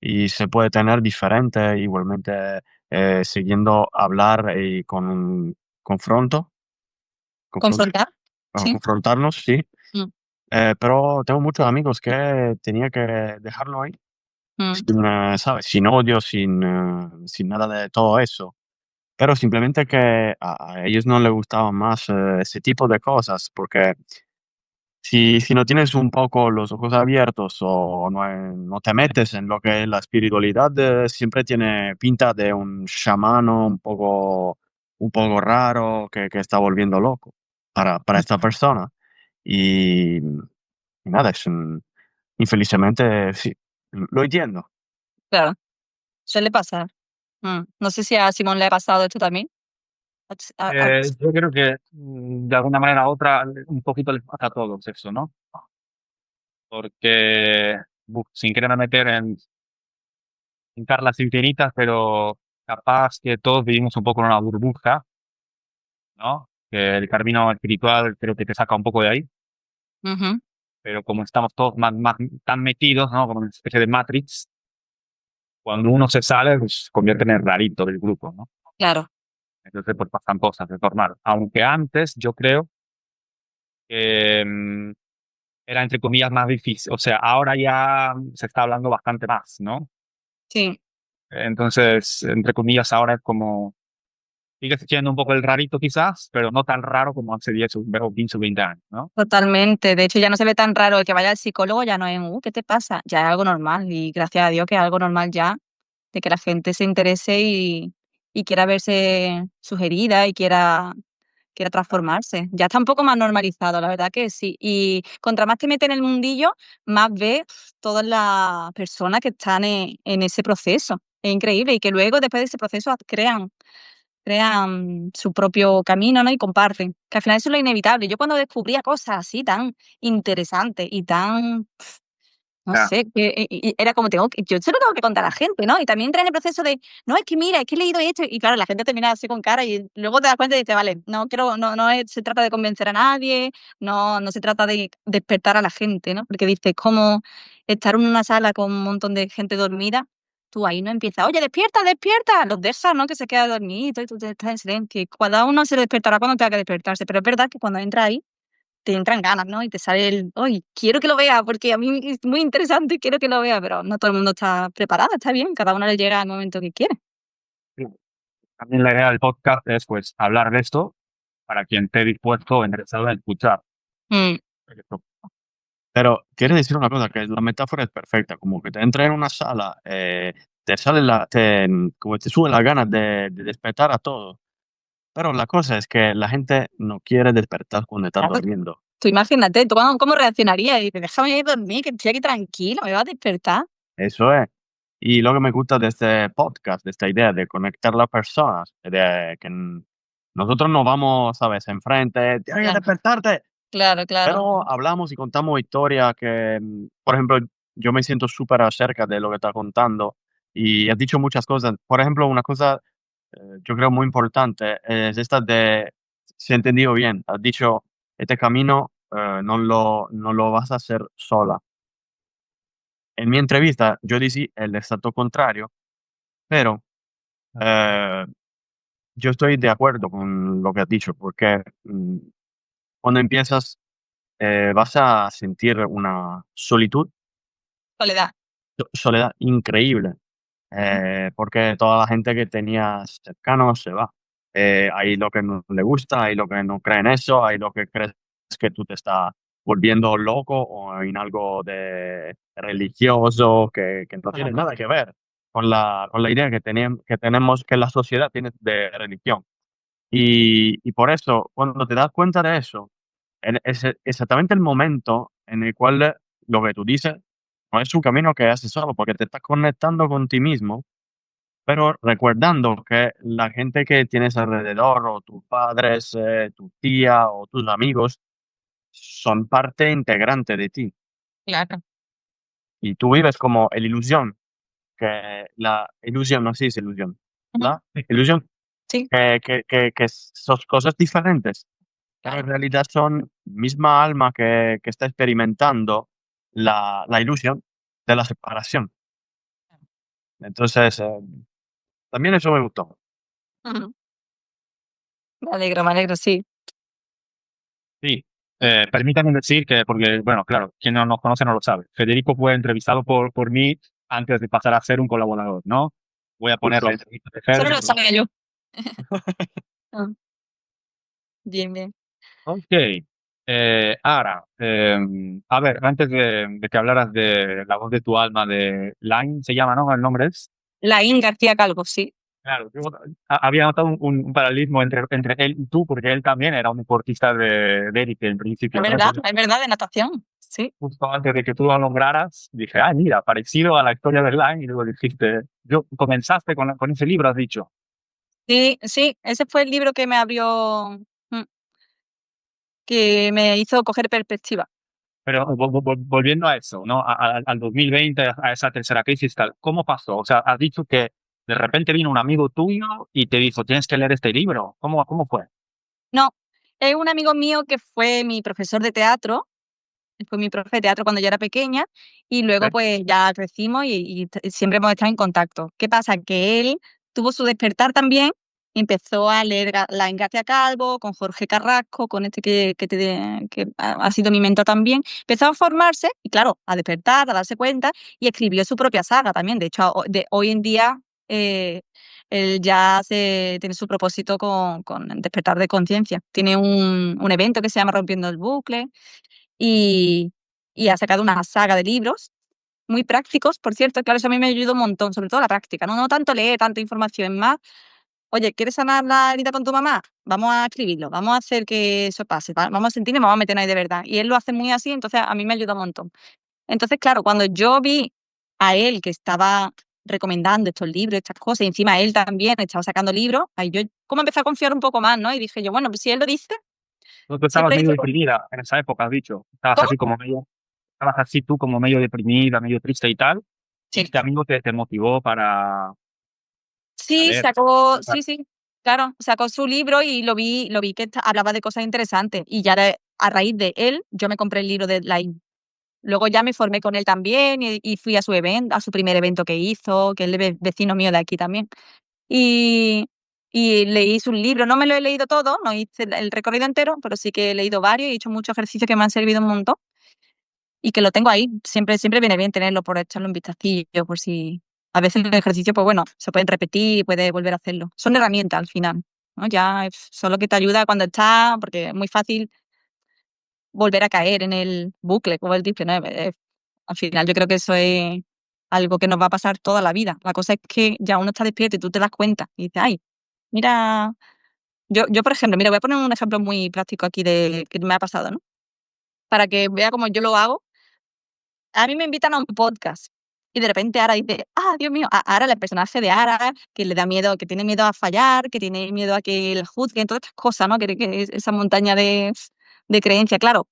y se puede tener diferente, igualmente siguiendo hablar y con un confronto, confront- ¿Confrontar? Sí. confrontarnos, sí. Mm, Pero tengo muchos amigos que tenía que dejarlo ahí, mm. sin, ¿sabes? Sin odio, sin nada de todo eso. Pero simplemente que a ellos no les gustaban más ese tipo de cosas, porque si no tienes un poco los ojos abiertos o no te metes en lo que es la espiritualidad, siempre tiene pinta de un chamano un poco raro que está volviendo loco para esta persona. Y, y nada, infelizmente sí, lo entiendo. Claro, suele pasar. No sé si a Simón le ha pasado esto también. Yo creo que de alguna manera u otra un poquito les pasa a todos eso, ¿no? Porque sin querer meter en charlas infinitas, pero capaz que todos vivimos un poco en una burbuja, ¿no? Que el camino espiritual creo que te saca un poco de ahí, Ujú, pero como estamos todos tan metidos, ¿no? Como una especie de Matrix, cuando uno se sale, pues se convierte en el rarito del grupo, ¿no? claro, Entonces, pues pasan cosas, es normal. Aunque antes yo creo que era entre comillas más difícil. O sea, ahora ya se está hablando bastante más, ¿no? sí. Entonces, entre comillas, ahora es como Sigues siendo un poco el rarito quizás, pero no tan raro como hace 10 o 15 o 20 años, ¿no? Totalmente. De hecho, ya no se ve tan raro el que vaya al psicólogo, ya no es, ¿qué te pasa? Ya es algo normal y gracias a Dios que es algo normal ya, de que la gente se interese y quiera verse sugerida y quiera transformarse. Ya está un poco más normalizado, la verdad que sí. Y contra más te metes en el mundillo, más ves todas las personas que están en ese proceso. Es increíble y que luego, después de ese proceso, crean su propio camino, ¿no? Y comparten, que al final eso es lo inevitable. Yo cuando descubría cosas así tan interesantes y tan, no Ya, sé, que era como yo se lo tengo que contar a la gente, ¿no? Y también entra en el proceso de, no, es que mira, es que he leído esto, y claro, la gente termina así con cara y luego te das cuenta y dices, vale, se trata de convencer a nadie, no se trata de despertar a la gente, ¿no? Porque dices, como estar en una sala con un montón de gente dormida, tú ahí no empiezas, oye, despierta, despierta, los dejas, ¿no? Que se queda dormido y tú estás en silencio. Y cada uno se despertará cuando tenga que despertarse, pero es verdad que cuando entra ahí, te entran ganas, ¿no? Y te sale ¡ay, quiero que lo vea! Porque a mí es muy interesante y quiero que lo vea, pero no todo el mundo está preparado, está bien, cada uno le llega al momento que quiere. sí. También la idea del podcast es pues hablar de esto para quien esté dispuesto o interesado en escuchar. Mm, Pero quiere decir una cosa, que la metáfora es perfecta, como que te entras en una sala, te sale como te sube las ganas de despertar a todos. Pero la cosa es que la gente no quiere despertar cuando estás claro, durmiendo. tú imagínate, ¿tú cómo reaccionarías? Y dices, déjame ir a dormir, que estoy aquí tranquilo, me va a despertar. Eso es. Y lo que me gusta de este podcast, de esta idea de conectar las personas, de que nosotros no vamos, ¿sabes?, enfrente, tienes que Claro, despertarte, claro, claro. pero hablamos y contamos historias que, por ejemplo, yo me siento súper acerca de lo que estás contando y has dicho muchas cosas. Por ejemplo, una cosa, yo creo muy importante es esta de, si he entendido bien, has dicho, este camino no lo vas a hacer sola. En mi entrevista yo dije el exacto contrario, pero eh, yo estoy de acuerdo con lo que has dicho, porque cuando empiezas vas a sentir una solitud, Soledad. soledad increíble, Mm, porque toda la gente que tenías cercano se va. Hay lo que no le gusta, hay lo que no cree en eso, hay lo que crees que tú te estás volviendo loco o en algo de religioso que no tiene nada que ver con la idea que tenemos, que la sociedad tiene de religión. Y por eso, cuando te das cuenta de eso, es exactamente el momento en el cual lo que tú dices no es un camino que haces solo, porque te estás conectando con ti mismo, pero recordando que la gente que tienes alrededor, o tus padres, tu tía o tus amigos, son parte integrante de ti. claro. Y tú vives como la ilusión, que la ilusión, no sí es ilusión, Ujú, la ilusión sí, que son cosas diferentes, pero en claro. realidad son misma alma que está experimentando la ilusión de la separación. Entonces, también eso me gustó. Ujú. Me alegro, sí. Sí, permítame decir que, porque, bueno, claro, quien no nos conoce no lo sabe. Federico fue entrevistado por mí antes de pasar a ser un colaborador, ¿no? Voy a poner la Justo. entrevista de Solo Fede. lo sabía yo. Ah, bien, bien. Ok. Ahora, a ver, antes de que hablaras de La voz de tu alma de Line, se llama, ¿no? El nombre es. Laín García Calvo, sí. Claro, yo había notado un paralelismo entre él y tú, porque él también era un deportista de élite en principio, ¿no? Entonces, Es verdad, de natación. Sí. justo antes de que tú lo nombraras, dije, ah, mira, parecido a la historia de Line, y luego dijiste, comenzaste con ese libro, has dicho, Sí, sí, ese fue el libro que me abrió, mm, que me hizo coger perspectiva. pero volviendo a eso, ¿no? Al 2020, a esa tercera crisis, tal, ¿cómo pasó? O sea, has dicho que de repente vino un amigo tuyo y te dijo, tienes que leer este libro. ¿Cómo fue? No, es un amigo mío que fue mi profesor de teatro, fue mi profe de teatro cuando yo era pequeña, y luego, ¿Eh? pues, ya crecimos y siempre hemos estado en contacto. ¿Qué pasa? Que él tuvo su despertar también, y empezó a leer Laín García Calvo, con Jorge Carrasco, con este que ha sido mi mentor también. Empezó a formarse y, claro, a despertar, a darse cuenta, y escribió su propia saga también. De hecho, hoy en día, eh, Él ya tiene su propósito con el despertar de conciencia. Tiene un evento que se llama Rompiendo el Bucle y ha sacado una saga de libros muy prácticos, por cierto. Claro, eso a mí me ayuda un montón, sobre todo la práctica, no tanto leer, tanta información, es más, oye, ¿quieres sanar la herida con tu mamá? Vamos a escribirlo, vamos a hacer que eso pase, vamos a sentirnos, vamos a meternos ahí de verdad. Y él lo hace muy así, entonces a mí me ayuda un montón. Entonces, claro, cuando yo vi a él que estaba recomendando estos libros, estas cosas, y encima él también estaba sacando libros, ahí yo como empecé a confiar un poco más, ¿no? Y dije yo, bueno, pues si él lo dice, Tú estabas siempre medio dice, deprimida en esa época, has dicho. ¿cómo? Estabas así tú como medio deprimida, medio triste y tal. Y Sí. este amigo te motivó para, Sí, leer. sí, claro, sacó su libro y lo vi que hablaba de cosas interesantes. Y ya a raíz de él, yo me compré el libro de Line. Luego ya me formé con él también y fui a su evento, a su primer evento que hizo, que él es vecino mío de aquí también. Y, y leí su libro, no me lo he leído todo, no hice el recorrido entero, pero sí que he leído varios y he hecho muchos ejercicios que me han servido un montón y que lo tengo ahí. Siempre viene bien tenerlo por echarle un vistacillo, por si a veces el ejercicio, pues bueno, se pueden repetir y puedes volver a hacerlo. Son herramientas al final, ¿no? Ya es solo que te ayuda cuando estás, porque es muy fácil volver a caer en el bucle, como él dice, ¿no? Al final yo creo que eso es algo que nos va a pasar toda la vida. La cosa es que ya uno está despierto y tú te das cuenta y dices, ay, mira, yo por ejemplo, mira, voy a poner un ejemplo muy práctico aquí de que me ha pasado, ¿no? Para que vea cómo yo lo hago. A mí me invitan a un podcast y de repente Ara dice, ah, Dios mío, Ara, el personaje de Ara, que le da miedo, que tiene miedo a fallar, que tiene miedo a que le juzguen, todas estas cosas, ¿no? Que es esa montaña de creencia, claro.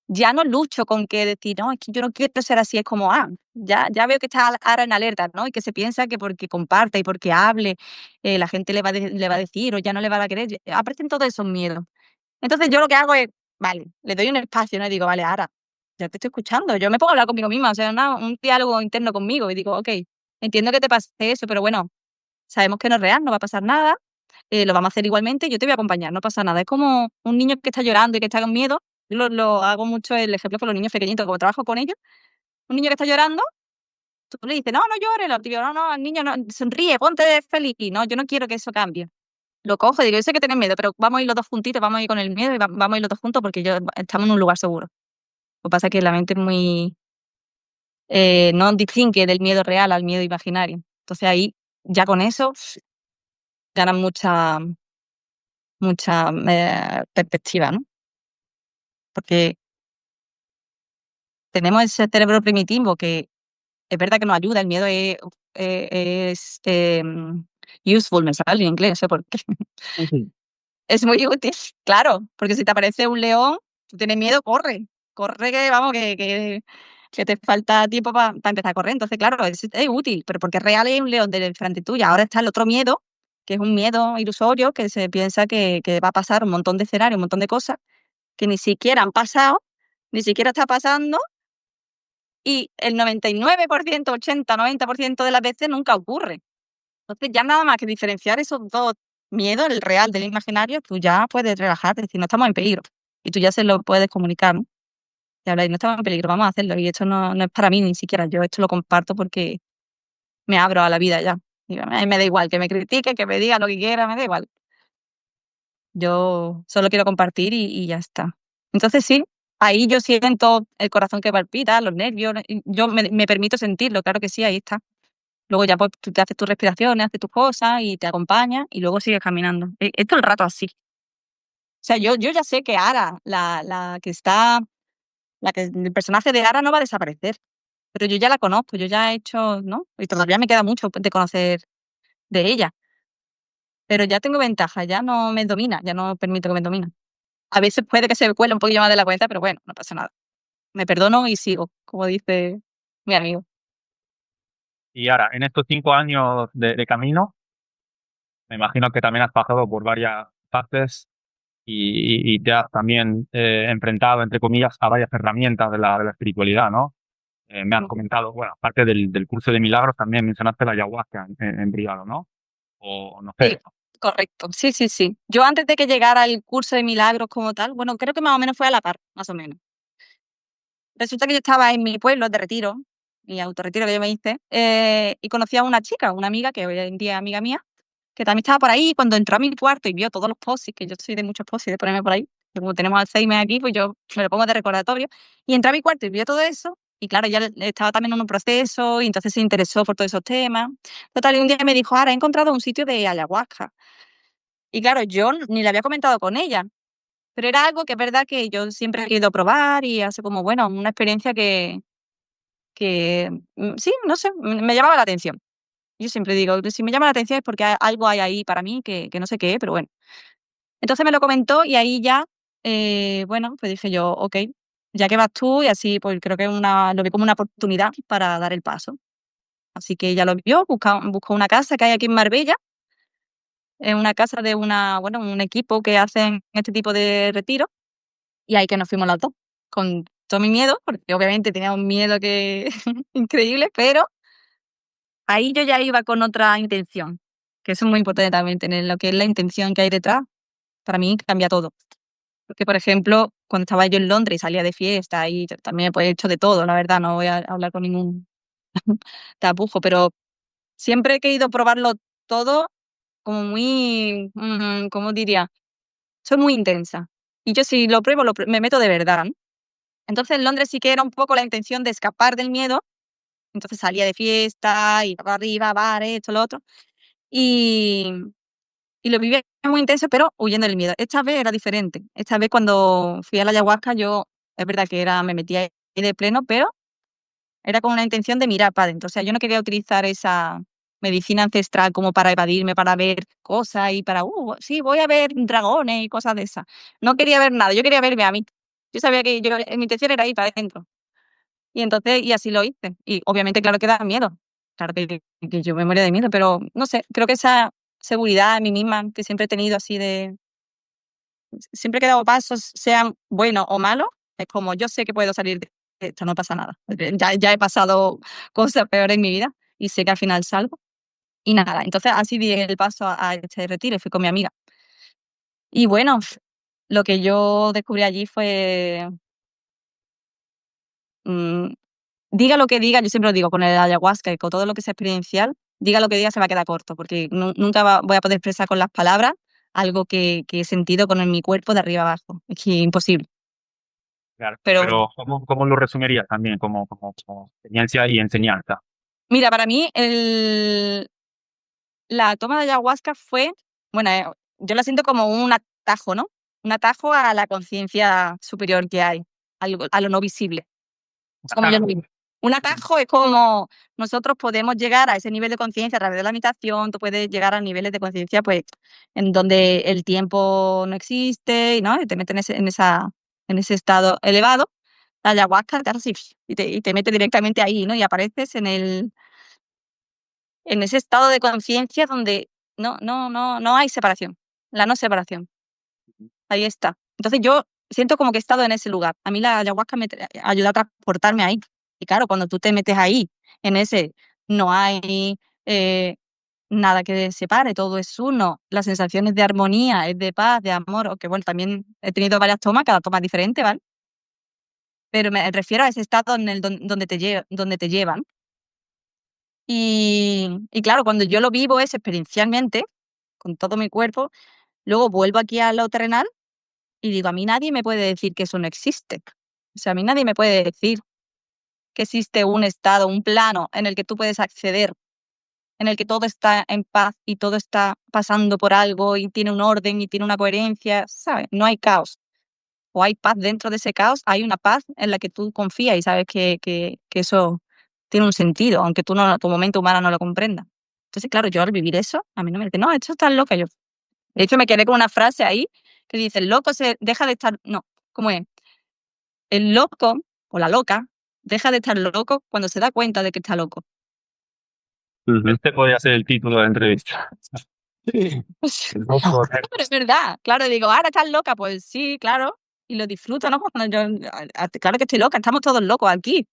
Ya no lucho con que decir, no, es que yo no quiero ser así, es como, ya veo que está Ara en alerta, ¿no? Y que se piensa que porque comparta y porque hable, la gente le va a decir o ya no le va a querer. Aparecen todos esos miedos. Entonces yo lo que hago es, vale, le doy un espacio, ¿no? Y digo, vale, Ara, ya te estoy escuchando. Yo me pongo a hablar conmigo misma, o sea, un diálogo interno conmigo y digo, ok, entiendo que te pase eso, pero bueno, sabemos que no es real, no va a pasar nada, lo vamos a hacer igualmente, yo te voy a acompañar, no pasa nada. Es como un niño que está llorando y que está con miedo. Yo lo hago mucho el ejemplo con los niños pequeñitos, como trabajo con ellos. Un niño que está llorando, tú le dices, no, no llores, lo tío, no, no, al niño no, sonríe, ponte feliz. No, yo no quiero que eso cambie. Lo cojo y digo, yo sé que tienes miedo, pero vamos a ir los dos juntitos, vamos a ir con el miedo y vamos a ir los dos juntos porque estamos en un lugar seguro. Lo que pasa es que la mente es muy, no distingue del miedo real al miedo imaginario. Entonces ahí, ya con eso, ganan mucha perspectiva, ¿no? Porque tenemos ese cerebro primitivo que es verdad que nos ayuda, el miedo es useful, me sale en inglés, no sé por qué. Ujú. Es muy útil, claro, porque si te aparece un león, tú tienes miedo, corre, corre que vamos, que te falta tiempo para empezar a correr. Entonces, claro, es útil, pero porque es real hay un león frente tuya. Ahora está el otro miedo, que es un miedo ilusorio, que se piensa que va a pasar un montón de escenarios, un montón de cosas que ni siquiera han pasado, ni siquiera está pasando, y el 99%, 80, 90% de las veces nunca ocurre. Entonces, ya nada más que diferenciar esos dos miedos, el real del imaginario, tú ya puedes relajarte, decir, no estamos en peligro. Y tú ya se lo puedes comunicar, ¿no? Y hablar, no estamos en peligro, vamos a hacerlo. Y esto no es para mí ni siquiera, yo esto lo comparto porque me abro a la vida ya. Y a mí me da igual que me critique, que me diga lo que quiera, me da igual. Yo solo quiero compartir y ya está. Entonces sí, ahí yo siento el corazón que palpita, los nervios, y yo me permito sentirlo, claro que sí, ahí está. Luego ya pues tú te haces tus respiraciones, haces tus cosas y te acompañas y luego sigues caminando. Es todo el rato así. O sea, yo ya sé que Ara, el personaje de Ara no va a desaparecer, pero yo ya la conozco, yo ya he hecho, ¿no? Y todavía me queda mucho de conocer de ella, pero ya tengo ventaja, ya no me domina, ya no permito que me domine. A veces puede que se cuele un poquillo más de la cuenta, pero bueno, no pasa nada. Me perdono y sigo, como dice mi amigo. Y ahora, en estos 5 años de camino, me imagino que también has pasado por varias fases y te has también enfrentado, entre comillas, a varias herramientas de la espiritualidad, ¿no? Me has comentado, bueno, aparte del curso de milagros, también mencionaste la ayahuasca en privado, ¿no? O no Sí, sé. correcto. Sí, sí, sí. Yo antes de que llegara el curso de milagros como tal, bueno, creo que más o menos fue a la par, más o menos. Resulta que yo estaba en mi pueblo de retiro, mi autorretiro que yo me hice, y conocí a una chica, una amiga que hoy en día es amiga mía, que también estaba por ahí, cuando entró a mi cuarto y vio todos los post que yo soy de muchos post de ponerme por ahí, que como tenemos Alzheimer aquí, pues yo me lo pongo de recordatorio, y entró a mi cuarto y vio todo eso, y claro, ya estaba también en un proceso, y entonces se interesó por todos esos temas. Total, y un día me dijo, ahora he encontrado un sitio de ayahuasca. Y claro, yo ni le había comentado con ella, pero era algo que es verdad que yo siempre he querido probar y hace como, bueno, una experiencia que sí, no sé, me llamaba la atención. Yo siempre digo, si me llama la atención es porque algo hay ahí para mí que no sé qué es, pero bueno. Entonces me lo comentó y ahí ya, bueno, pues dije yo, ok, ya que vas tú y así, pues creo que lo vi como una oportunidad para dar el paso. Así que ella lo vio, buscó una casa que hay aquí en Marbella, es una casa de bueno, un equipo que hacen este tipo de retiro, y ahí que nos fuimos las dos, con todo mi miedo, porque obviamente tenía un miedo que increíble, pero ahí yo ya iba con otra intención, que eso es muy importante también, tener lo que es la intención que hay detrás, para mí cambia todo. Porque, por ejemplo, cuando estaba yo en Londres y salía de fiesta y también pues, he hecho de todo, la verdad, no voy a hablar con ningún tapujo, pero siempre he querido probarlo todo como muy, ¿cómo diría? Soy muy intensa. Y yo si lo pruebo, me meto de verdad, ¿no? Entonces en Londres sí que era un poco la intención de escapar del miedo, entonces salía de fiesta, iba para arriba, bares, esto, lo otro, y, y lo vivía muy intenso, pero huyendo del miedo. Esta vez era diferente. Esta vez cuando fui a la ayahuasca, yo, es verdad que me metía ahí de pleno, pero era con una intención de mirar para adentro. O sea, yo no quería utilizar esa medicina ancestral como para evadirme, para ver cosas y para, sí, voy a ver dragones y cosas de esas. No quería ver nada, yo quería verme a mí. Yo sabía que mi intención era ir para adentro. Y entonces, y así lo hice. Y obviamente, claro que da miedo. Claro que yo me muero de miedo, pero no sé, creo que esa seguridad en mí misma que siempre he tenido así siempre que he dado pasos, sean buenos o malos, es como yo sé que puedo salir de esto, no pasa nada. Ya he pasado cosas peores en mi vida y sé que al final salgo. Y nada, entonces así di el paso a este retiro y fui con mi amiga. Y bueno, lo que yo descubrí allí fue, mm, diga lo que diga, yo siempre lo digo con el ayahuasca y con todo lo que sea experiencial, diga lo que diga se va a quedar corto, porque nunca voy a poder expresar con las palabras algo que he sentido con mi cuerpo de arriba abajo. Es que imposible. Claro. Pero Pero ¿cómo lo resumirías también como experiencia y enseñanza? mira, para mí la toma de ayahuasca fue, bueno, yo la siento como un atajo, ¿no? Un atajo a la conciencia superior que hay, a lo no visible. Es como yo lo digo. Un atajo es como nosotros podemos llegar a ese nivel de conciencia a través de la meditación, tú puedes llegar a niveles de conciencia pues en donde el tiempo no existe, ¿no? Y te mete en ese estado elevado. La ayahuasca te hace así y te mete directamente ahí, ¿no? Y apareces en ese estado de conciencia donde no hay separación, la no separación. Ahí está. Entonces yo siento como que he estado en ese lugar. A mí la ayahuasca me ayuda a transportarme ahí. Y claro, cuando tú te metes ahí, en ese, no hay eh, nada que separe, todo es uno. Las sensaciones de armonía, es de paz, de amor, o que bueno, también he tenido varias tomas, cada toma es diferente, ¿vale? Pero me refiero a ese estado en el donde te llevan. Y claro, cuando yo lo vivo es experiencialmente, con todo mi cuerpo, luego vuelvo aquí a lo terrenal y digo, a mí nadie me puede decir que eso no existe. O sea, a mí nadie me puede decir que existe un estado, un plano en el que tú puedes acceder, en el que todo está en paz y todo está pasando por algo y tiene un orden y tiene una coherencia, ¿sabes? No hay caos. O hay paz dentro de ese caos, hay una paz en la que tú confías y sabes que eso tiene un sentido, aunque tú tu momento humano no lo comprenda. Entonces, claro, yo al vivir eso, a mí no me dice, no, esto está loca. De hecho, me quedé con una frase ahí que dice, el loco se deja de estar, no, ¿cómo es? El loco o la loca deja de estar loco cuando se da cuenta de que está loco. Este podría ser el título de la entrevista. Sí. El loco. Pero es verdad, claro, digo, ahora estás loca, pues sí, claro, y lo disfruto, ¿no? Cuando claro que estoy loca, estamos todos locos aquí,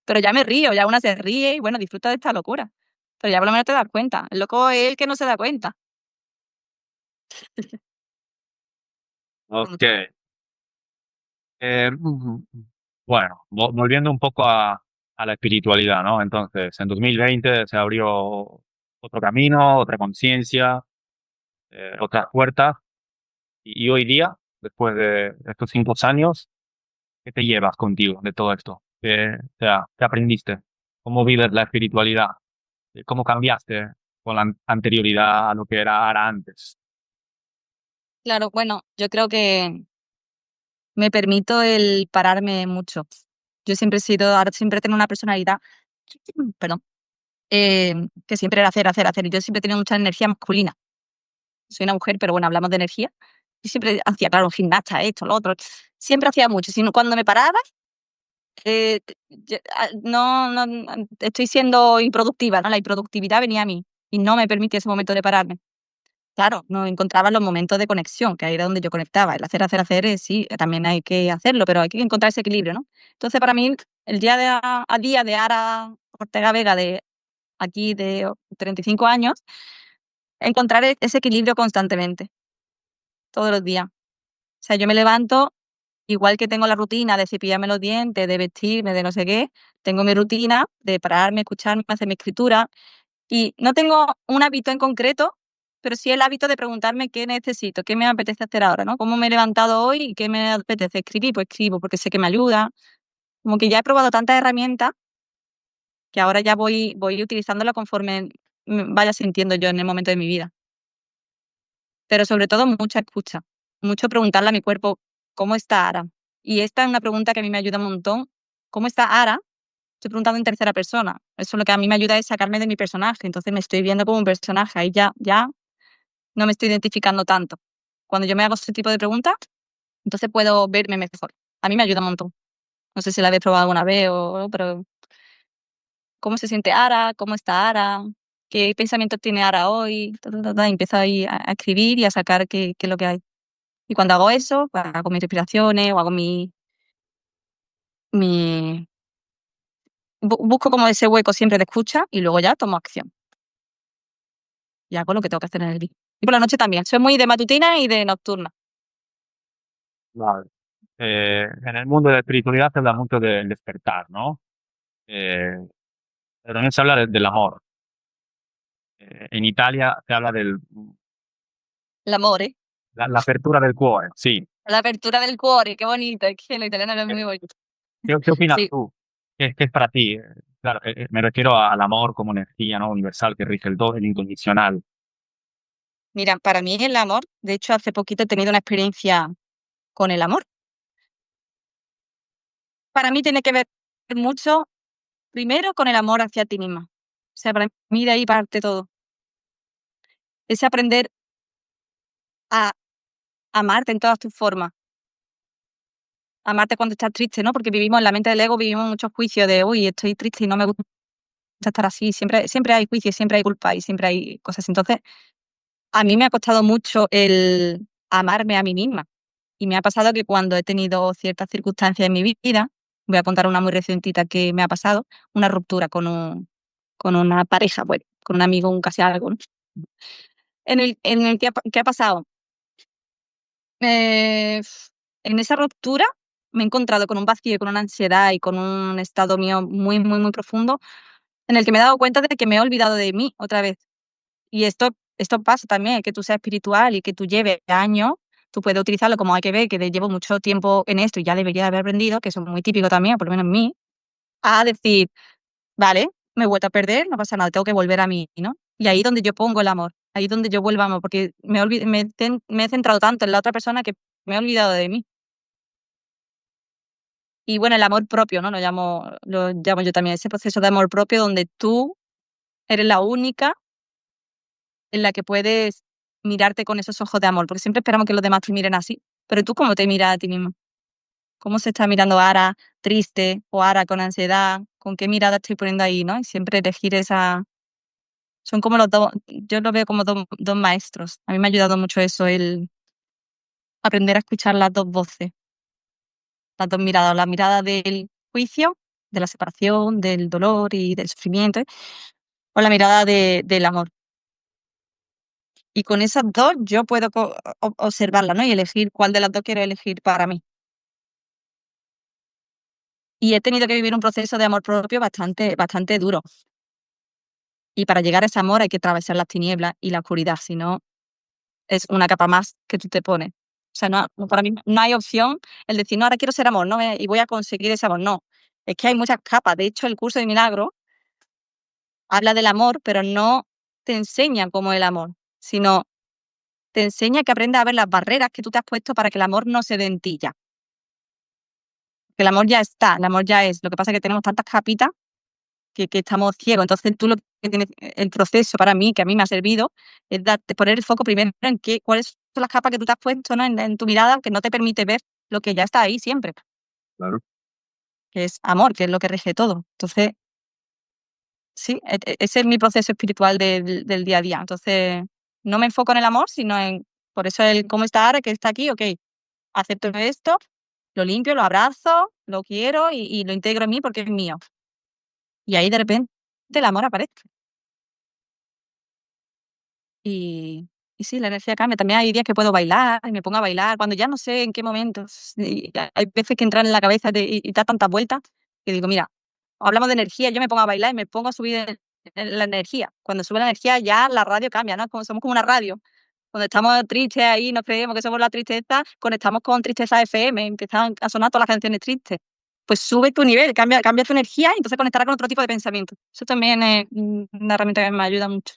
pero ya me río, ya una se ríe y bueno, disfruta de esta locura. Pero ya por lo menos te das cuenta. El loco es el que no se da cuenta. Ok. Bueno, volviendo un poco a la espiritualidad, ¿no? Entonces, en 2020 se abrió otro camino, otra conciencia. otras puertas. Y hoy día, después de estos 5 años, ¿qué te llevas contigo de todo esto? O sea, ¿qué aprendiste? ¿Cómo vives la espiritualidad? ¿Cómo cambiaste con la anterioridad a lo que era Ara antes? Claro, bueno, yo creo que me permito el pararme mucho. Yo siempre he sido, ahora siempre tengo una personalidad, perdón, que siempre era hacer, hacer, hacer. Y yo siempre he tenido mucha energía masculina. Soy una mujer, pero bueno, hablamos de energía. Y siempre hacía, claro, gimnasta, esto, lo otro. Siempre hacía mucho. Si cuando me paraba, no, estoy siendo improductiva, ¿no? La improductividad venía a mí y no me permitía ese momento de pararme. Claro, no encontraba los momentos de conexión, que ahí era donde yo conectaba. El hacer, sí, también hay que hacerlo, pero hay que encontrar ese equilibrio, ¿no? Entonces, para mí, el día a día de Ara Ortega Vega, de aquí de 35 años, encontrar ese equilibrio constantemente, todos los días. O sea, yo me levanto, igual que tengo la rutina de cepillarme los dientes, de vestirme, de no sé qué, tengo mi rutina de pararme, escucharme, hacer mi escritura. Y no tengo un hábito en concreto, pero sí el hábito de preguntarme qué necesito, qué me apetece hacer ahora, ¿no? ¿Cómo me he levantado hoy y qué me apetece escribir? Pues escribo porque sé que me ayuda. Como que ya he probado tantas herramientas que ahora ya voy utilizándola conforme vaya sintiendo yo en el momento de mi vida. Pero sobre todo mucha escucha, mucho preguntarle a mi cuerpo, ¿cómo está Ara? Y esta es una pregunta que a mí me ayuda un montón. ¿Cómo está Ara? Estoy preguntando en tercera persona. Eso lo que a mí me ayuda es sacarme de mi personaje. Entonces me estoy viendo como un personaje. Ahí ya no me estoy identificando tanto. Cuando yo me hago ese tipo de preguntas, entonces puedo verme mejor. A mí me ayuda un montón. No sé si la habéis probado alguna vez pero ¿cómo se siente Ara? ¿Cómo está Ara? ¿Qué pensamientos tiene Ara hoy? Empiezo ahí a escribir y a sacar qué es lo que hay. Y cuando hago eso, pues hago mis respiraciones o hago mi... Busco como ese hueco siempre de escucha y luego ya tomo acción. Y hago lo que tengo que hacer en el día. Y por la noche también. Soy muy de matutina y de nocturna. Vale. En el mundo de la espiritualidad se habla mucho del despertar, ¿no? Eh, pero también se habla del amor. En Italia se habla L'amore. la apertura del cuore, sí. La apertura del cuore, qué bonito. Es que lo italiano es muy bonito. ¿Qué opinas Sí. tú? ¿Qué es para ti? Claro, me refiero al amor como energía, ¿no? Universal que rige el todo, el incondicional. Mira, para mí el amor, de hecho, hace poquito he tenido una experiencia con el amor. Para mí tiene que ver mucho, primero, con el amor hacia ti misma. O sea, para mí de ahí parte todo. Ese aprender a amarte en todas tus formas. Amarte cuando estás triste, ¿no? Porque vivimos en la mente del ego, vivimos muchos juicios de, uy, estoy triste y no me gusta estar así. Siempre hay juicios, siempre hay culpa y siempre hay cosas. Entonces, a mí me ha costado mucho el amarme a mí misma. Y me ha pasado que cuando he tenido ciertas circunstancias en mi vida, voy a contar una muy recientita que me ha pasado, una ruptura con una pareja, bueno, con un amigo, un casi algo, ¿no? En el que ha pasado. Eh, en esa ruptura me he encontrado con un vacío y con una ansiedad y con un estado mío muy, muy, muy profundo, en el que me he dado cuenta de que me he olvidado de mí otra vez. Y esto pasa también, que tú seas espiritual y que tú lleves años, tú puedes utilizarlo como hay que ver, que llevo mucho tiempo en esto y ya debería haber aprendido, que eso es muy típico también, por lo menos en mí, a decir, vale, me he vuelto a perder, no pasa nada, tengo que volver a mí, ¿no? Y ahí donde yo pongo el amor, ahí donde yo vuelvo a amor, porque me he centrado tanto en la otra persona que me he olvidado de mí. Y bueno, el amor propio, ¿no? Lo llamo yo también, ese proceso de amor propio donde tú eres la única en la que puedes mirarte con esos ojos de amor, porque siempre esperamos que los demás te miren así, pero tú cómo te miras a ti mismo, cómo se está mirando Ara triste o Ara con ansiedad, con qué mirada estoy poniendo ahí, ¿no? Y siempre elegir son como los dos, yo lo veo como dos maestros. A mí me ha ayudado mucho eso, el aprender a escuchar las dos voces, las dos miradas, la mirada del juicio, de la separación, del dolor y del sufrimiento, o la mirada del amor. Y con esas dos yo puedo observarla, ¿no? Y elegir cuál de las dos quiero elegir para mí. Y he tenido que vivir un proceso de amor propio bastante, bastante duro. Y para llegar a ese amor hay que atravesar las tinieblas y la oscuridad, si no, es una capa más que tú te pones. O sea, para mí no hay opción el decir, no, ahora quiero ser amor, ¿no? Y voy a conseguir ese amor. No, es que hay muchas capas. De hecho, el curso de milagro habla del amor, pero no te enseña cómo es el amor, sino te enseña que aprendas a ver las barreras que tú te has puesto para que el amor no se dé en ti ya. Que el amor ya está, el amor ya es. Lo que pasa es que tenemos tantas capitas que estamos ciegos. Entonces tú lo que tienes, el proceso para mí, que a mí me ha servido, es poner el foco primero en cuáles son las capas que tú te has puesto, ¿no? en tu mirada, que no te permite ver lo que ya está ahí siempre, Claro. que es amor, que es lo que rige todo. Entonces, sí, ese es mi proceso espiritual del día a día. Entonces, no me enfoco en el amor, sino por eso el cómo está ahora, que está aquí, ok, acepto esto, lo limpio, lo abrazo, lo quiero y lo integro en mí porque es mío. Y ahí de repente el amor aparece. Y sí, la energía cambia. También hay días que puedo bailar y me pongo a bailar cuando ya no sé en qué momentos. Y hay veces que entran en la cabeza y da tantas vueltas que digo, mira, hablamos de energía, yo me pongo a bailar y me pongo a subir en la energía. Cuando sube la energía ya la radio cambia, ¿no? Somos como una radio. Cuando estamos tristes ahí, nos creemos que somos la tristeza, conectamos con Tristeza FM, empiezan a sonar todas las canciones tristes. Pues sube tu nivel, cambia tu energía y entonces conectará con otro tipo de pensamiento. Eso también es una herramienta que me ayuda mucho.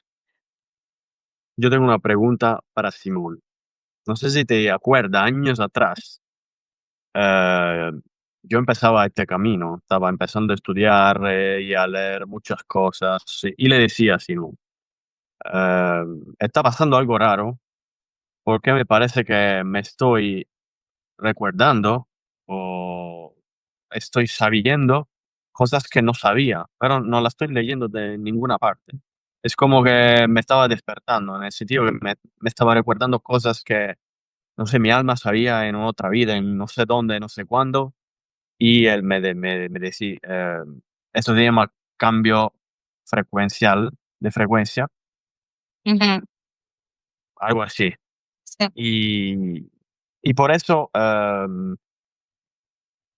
Yo tengo una pregunta para Simón. No sé si te acuerdas, años atrás, eh, yo empezaba este camino, estaba empezando a estudiar y a leer muchas cosas, y le decía a Simón, eh, está pasando algo raro, porque me parece que me estoy recordando o estoy sabiendo cosas que no sabía, pero no las estoy leyendo de ninguna parte. Es como que me estaba despertando, en el sentido que me estaba recordando cosas que, no sé, mi alma sabía en otra vida, en no sé dónde, no sé cuándo, y él me decía, eso se llama cambio frecuencial, de frecuencia, Ujú, algo así. sí. Y por eso,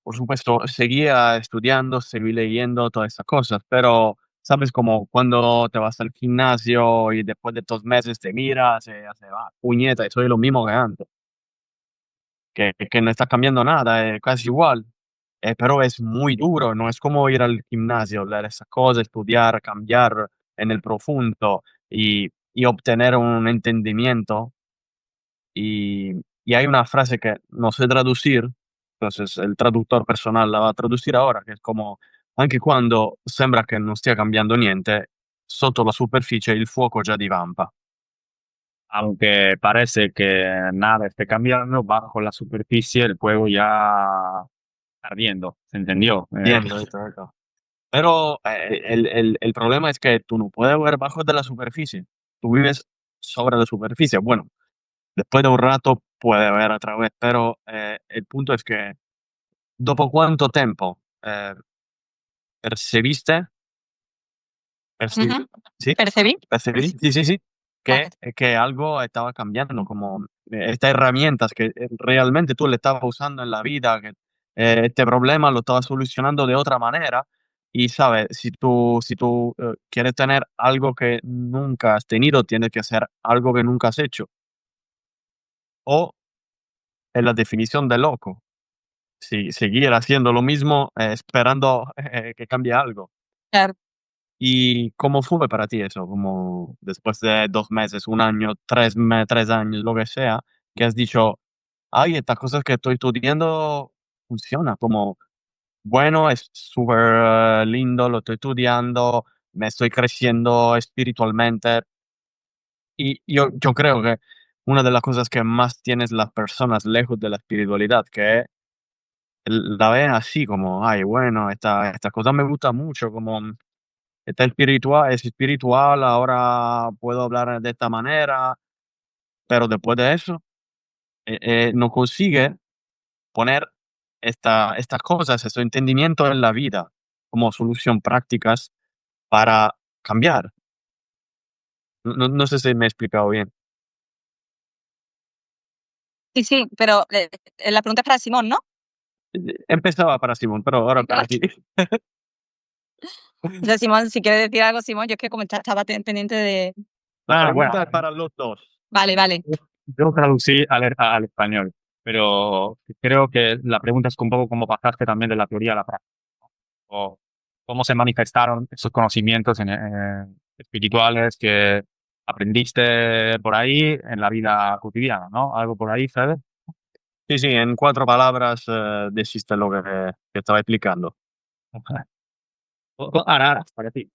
por supuesto, seguía estudiando, seguí leyendo todas esas cosas, pero, ¿sabes? Como cuando te vas al gimnasio y después de 2 meses te miras y haces: "Ah, puñeta, soy lo mismo que antes", que no está cambiando nada, es casi igual, pero es muy duro, no es como ir al gimnasio, leer esas cosas, estudiar, cambiar en el profundo y obtener un entendimiento. Y hay una frase que no sé traducir, entonces el traductor personal la va a traducir ahora, che è como: "Anche quando sembra che non stia cambiando niente, sotto la superficie il fuoco già divampa". Aunque parece que nada esté cambiando, bajo la superficie el fuego ya ardiendo, ¿se entendió? Entiendo, certo. Pero, el problema es que tú no puedes ver bajo de la superficie, tú vives sobre la superficie. Bueno, después de un rato puedes ver a través, pero, el punto es que dopo quanto tempo, percibiste perci Ujú. sì? ¿Percibí? Percibí, sí, sí, sí, Vale. que algo estaba cambiando, como estas herramientas que realmente tú le estabas usando en la vida, que este problema lo estabas solucionando de otra manera. Y sabes, si tú quieres tener algo que nunca has tenido, tienes que hacer algo que nunca has hecho. O es la definición de loco, si seguir haciendo lo mismo, esperando que cambie algo. Claro. ¿Y cómo fue para ti eso? Como después de 2 meses, 1 año, 3 años, lo que sea, que has dicho: "Ay, estas cosas que estoy estudiando funciona", como, bueno, es súper lindo, lo estoy estudiando, me estoy creciendo espiritualmente. Y yo creo que una de las cosas que más tienes las personas lejos de la espiritualidad, que la ven así como: "Ay, bueno, esta cosa me gusta mucho", como es espiritual, ahora puedo hablar de esta manera, pero después de eso, no consigue poner estas cosas, este entendimiento en la vida como solución prácticas para cambiar. No sé si me he explicado bien. Sí, sí, pero la pregunta es para Simón, ¿no? Empezaba para Simón, pero ahora para ti. O sea, Simón, si quiere decir algo, Simón, yo es que como estaba pendiente de... La pregunta es para los 2. Vale, vale. Yo traducí al español, pero creo que la pregunta es un poco cómo pasaste también de la teoría a la práctica, o cómo se manifestaron esos conocimientos espirituales que aprendiste por ahí en la vida cotidiana, ¿no? Algo por ahí, ¿sabes? Sí, sí, en 4 palabras, dijiste lo que estaba explicando. Ahora, para ti.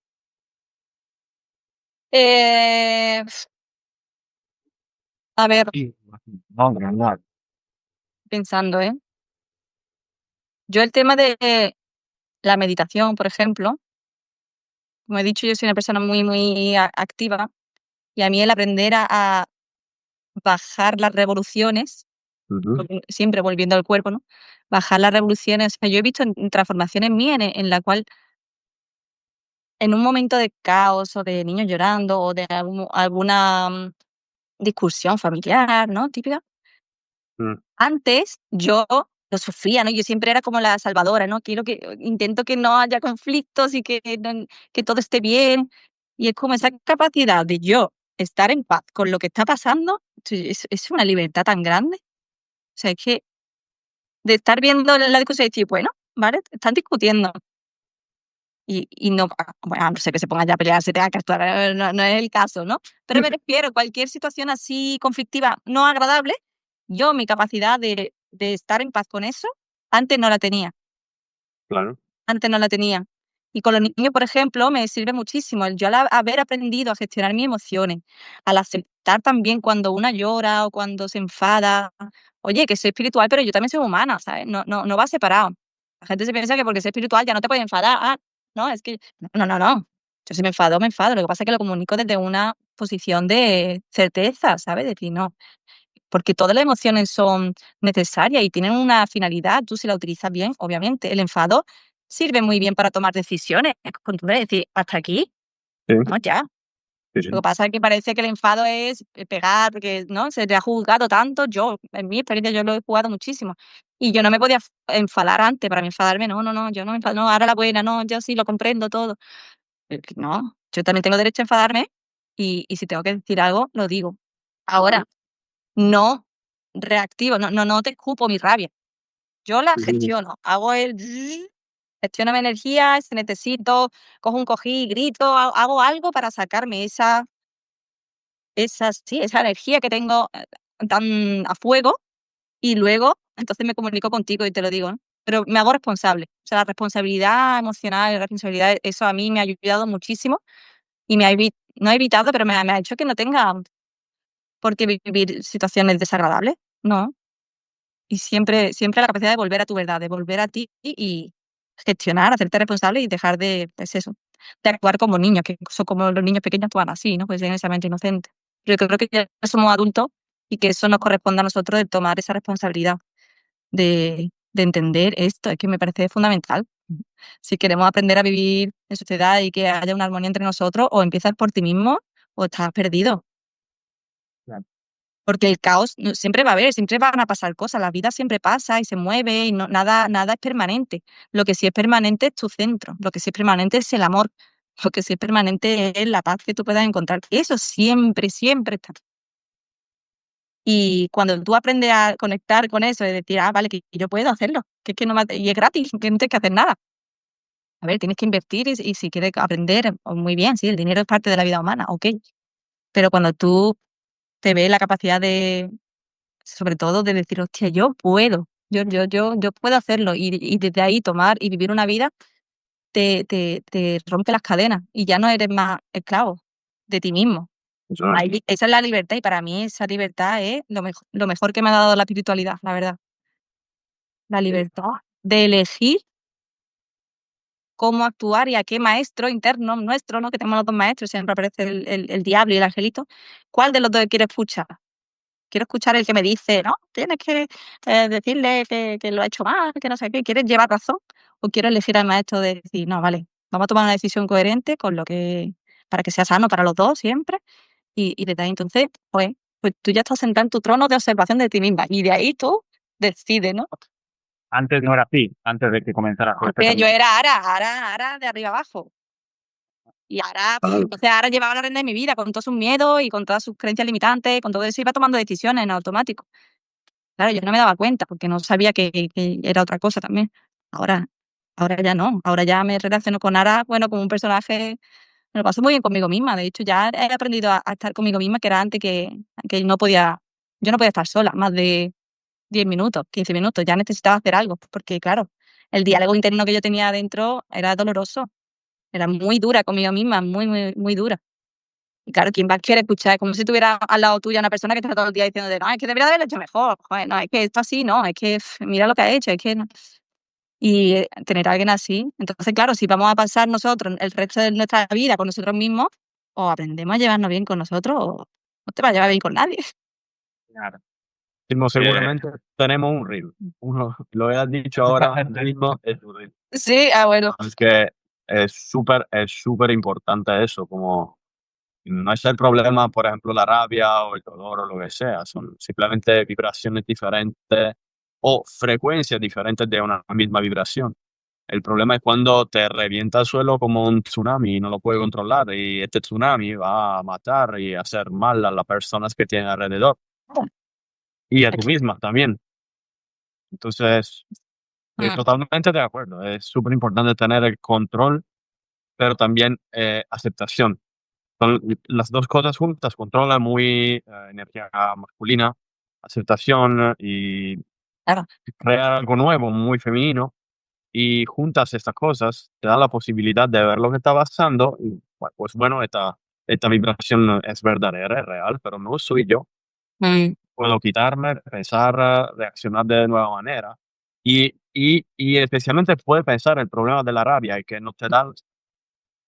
Eh, a ver, Sí, no, no. pensando, ¿eh? Yo el tema de la meditación, por ejemplo, como he dicho, yo soy una persona muy, muy activa y a mí el aprender a bajar las revoluciones, Ujú, siempre volviendo al cuerpo, ¿no? Bajar las revoluciones, o sea, yo he visto en transformaciones mías en la cual en un momento de caos o de niños llorando o de alguna discusión familiar, ¿no? Típica. mm, Antes yo lo sufría, ¿no? Yo siempre era como la salvadora, ¿no? Intento que no haya conflictos y que todo esté bien. Y es como esa capacidad de yo estar en paz con lo que está pasando, sí, es una libertad tan grande. O sea, es que de estar viendo la discusión y decir, bueno, ¿vale? Están discutiendo. Y no, bueno, a no ser que se pongan ya a pelear, se tenga que actuar, no es el caso, ¿no? Pero me refiero, cualquier situación así conflictiva, no agradable, yo mi capacidad de estar en paz con eso, antes no la tenía, claro. antes no la tenía. Y con los niños, por ejemplo, me sirve muchísimo el yo haber aprendido a gestionar mis emociones, al aceptar también cuando una llora o cuando se enfada. Oye, que soy espiritual, pero yo también soy humana, ¿sabes? No va separado. La gente se piensa que porque soy espiritual ya no te puedes enfadar. Ah, no, es que no. Yo si me enfado, me enfado. Lo que pasa es que lo comunico desde una posición de certeza, ¿sabes? Decir, no, porque todas las emociones son necesarias y tienen una finalidad. Tú si la utilizas bien, obviamente. El enfado sirve muy bien para tomar decisiones. Es contundente, decir, hasta aquí, Sí, no, ya. sí, Lo que sí. pasa es que parece que el enfado es pegar, porque ¿no? Se le ha juzgado tanto. Yo, en mi experiencia, yo lo he jugado muchísimo. Y yo no me podía enfadar antes. Para mí enfadarme, no, yo no me enfado, no, ahora la buena, no, yo sí lo comprendo todo. No, yo también tengo derecho a enfadarme y si tengo que decir algo, lo digo. Ahora, no reactivo, no te escupo mi rabia. Yo la Ujú, gestiono, hago el zzzz, gestiono mi energía, si necesito, cojo un cojín, grito, hago algo para sacarme esa energía que tengo tan a fuego y luego entonces me comunico contigo y te lo digo, ¿no? Pero me hago responsable. O sea, la responsabilidad emocional, la responsabilidad, eso a mí me ha ayudado muchísimo y no ha evitado, pero me ha hecho que no tenga por qué vivir situaciones desagradables, no. Y siempre la capacidad de volver a tu verdad, de volver a ti y gestionar, hacerte responsable y dejar de, pues eso, de actuar como niños, que son como los niños pequeños actúan así, ¿no? Pues tienen esa mente inocente. Pero yo creo que ya somos adultos y que eso nos corresponde a nosotros de tomar esa responsabilidad, de entender esto, es que me parece fundamental. Si queremos aprender a vivir en sociedad y que haya una armonía entre nosotros, o empiezas por ti mismo o estás perdido. Claro. Porque el caos siempre va a haber, siempre van a pasar cosas, la vida siempre pasa y se mueve y nada es permanente. Lo que sí es permanente es tu centro, lo que sí es permanente es el amor, lo que sí es permanente es la paz que tú puedas encontrar. Eso siempre está. Y cuando tú aprendes a conectar con eso y decir, vale, que yo puedo hacerlo, que es que no y es gratis, que no tienes que hacer nada. A ver, tienes que invertir y si quieres aprender, muy bien, sí, el dinero es parte de la vida humana, ok. Pero cuando tú te ves la capacidad sobre todo de decir, hostia, yo puedo, yo puedo hacerlo y desde ahí tomar y vivir una vida te rompe las cadenas y ya no eres más esclavo de ti mismo. eso es. Esa es la libertad y para mí esa libertad es lo mejor que me ha dado la espiritualidad, la verdad. La libertad de elegir cómo actuar y a qué maestro interno nuestro, ¿no? Que tenemos los dos maestros, siempre aparece el diablo y el angelito. ¿Cuál de los dos quiere escuchar? Quiero escuchar el que me dice, no, tienes que decirle que lo ha hecho mal, que no sé qué, ¿quieres llevar razón? O quiero elegir al maestro de decir, no, vale, vamos a tomar una decisión coherente con para que sea sano para los dos siempre. Y desde ahí entonces, pues tú ya estás sentado en tu trono de observación de ti misma. Y de ahí tú decides, ¿no? Antes no era así, antes de que comenzara todo este Porque yo camino. era ara de arriba abajo. Y ahora, entonces ahora llevaba la rienda de mi vida con todos sus miedos y con todas sus creencias limitantes, con todo eso iba tomando decisiones en automático. Claro, yo no me daba cuenta porque no sabía que era otra cosa también. Ahora, ahora ya no. Ahora ya me relaciono con Ara, bueno, como un personaje. Me lo paso muy bien conmigo misma. De hecho, ya he aprendido a estar conmigo misma, que era antes que no podía, yo no podía estar sola más de 10 minutos, 15 minutos. Ya necesitaba hacer algo, porque claro, el diálogo interno que yo tenía adentro era doloroso. Era muy dura conmigo misma, muy, muy, muy dura. Y claro, ¿quién va a querer escuchar? Es como si tuviera al lado tuya una persona que está todo el día diciendo, no, es que debería haberlo hecho mejor. Joder, no, es que esto así, no, es que mira lo que ha hecho, es que no. Y tener a alguien así. Entonces, claro, si vamos a pasar nosotros el resto de nuestra vida con nosotros mismos, o aprendemos a llevarnos bien con nosotros, o no te vas a llevar bien con nadie. Claro. Seguramente tenemos un reel. Uno, lo has dicho ahora mismo, es un reel. Sí, bueno. Es que es súper importante eso, como no es el problema, por ejemplo, la rabia o el dolor o lo que sea, son simplemente vibraciones diferentes o frecuencias diferentes de una misma vibración. El problema es cuando te revienta el suelo como un tsunami y no lo puedes controlar, y este tsunami va a matar y hacer mal a las personas que tienen alrededor y a tú misma también. Entonces, Mm, totalmente de acuerdo. Es súper importante tener el control, pero también aceptación. Son las dos cosas juntas, controla muy energía masculina, aceptación y claro. crear algo nuevo, muy femenino. Y juntas estas cosas, te da la posibilidad de ver lo que está pasando. Y, pues bueno, esta vibración es verdadera, es real, pero no soy yo. Mm, Puedo quitarme, pensar, reaccionar de nueva manera. Y especialmente puedes pensar el problema de la rabia y que no te da